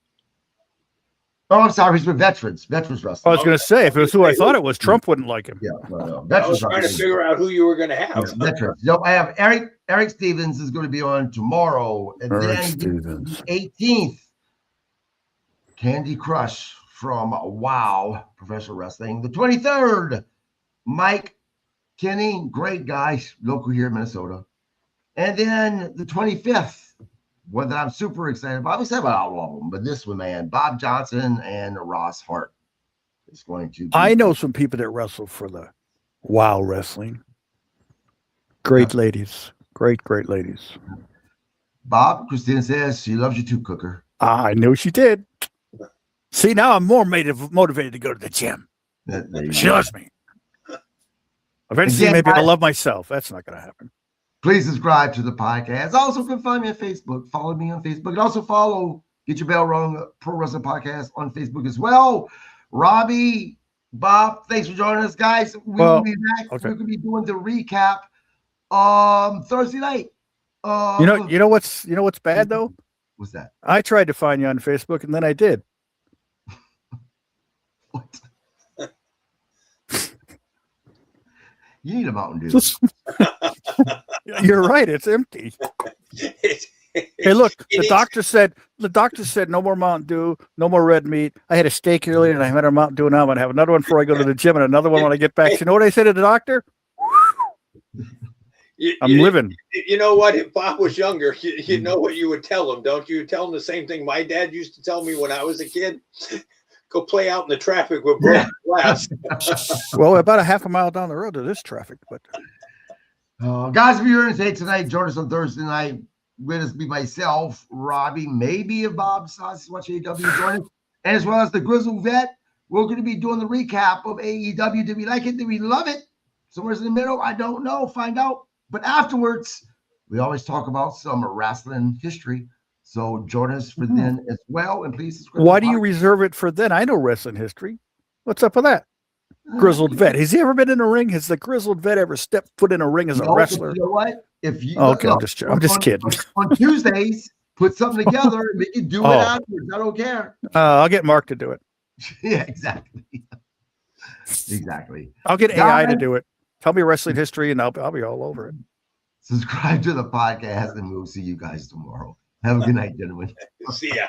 Oh, I'm sorry. He's with Veterans Wrestling. I was going to say, if it was who I thought it was, Trump wouldn't like him. Yeah, I was trying to figure out who you were going to have. Yeah, Veterans. No, I have Eric Stevens is going to be on tomorrow. And Eric then Stevens. The 18th, Candy Crush from WOW Professional Wrestling. The 23rd, Mike Kinney, great guy, local here in Minnesota. And then the 25th, one that I'm super excited about. I always have all of them, but this one, man, Bob Johnson and Ross Hart is going to. I know some people that wrestle for the WOW Wrestling. Great ladies. Great ladies. Bob, Christina says she loves you too, Cooker. I knew she did. See, now I'm more motivated to go to the gym. She loves me. Eventually, maybe I'll love myself. That's not going to happen. Please subscribe to the podcast. Also, you can find me on Facebook. Follow me on Facebook. And also follow Get Your Bell Rung Pro Wrestling Podcast on Facebook as well. Robbie, Bob, thanks for joining us, guys. We will be back. Okay. We're going to be doing the recap Thursday night. You know what's bad though? What's that? I tried to find you on Facebook and then I did. What? You need a Mountain Dew. You're right. It's empty. Hey, look, the doctor said no more Mountain Dew, no more red meat. I had a steak earlier and I had a Mountain Dew now. I'm going to have another one before I go to the gym and another one when I get back. You know what I said to the doctor? I'm living. You know what? If Bob was younger, you know what you would tell him, don't you? Tell him the same thing my dad used to tell me when I was a kid. Go play out in the traffic with broken glass. Well, about a half a mile down the road to this traffic, but guys, if you're going to say tonight, join us on Thursday night. With us be myself, Robbie, maybe if Bob decides to watch AEW, join us, and as well as the Grizzled Vet. We're going to be doing the recap of AEW. Did we like it? Did we love it? Somewhere in the middle, I don't know. Find out. But afterwards, we always talk about some wrestling history. So join us for then as well, and please subscribe. Why do you reserve it for then? I know wrestling history. What's up with that? Grizzled Vet. Has he ever been in a ring? Has the Grizzled Vet ever stepped foot in a ring as a wrestler? You know what? If you okay, I'm just kidding. On Tuesdays, put something together and make you do it afterwards. I don't care. I'll get Mark to do it. Yeah, exactly. Exactly. I'll get AI to do it. Tell me wrestling history, and I'll be all over it. Subscribe to the podcast, and we'll see you guys tomorrow. Have a good night, gentlemen. See ya.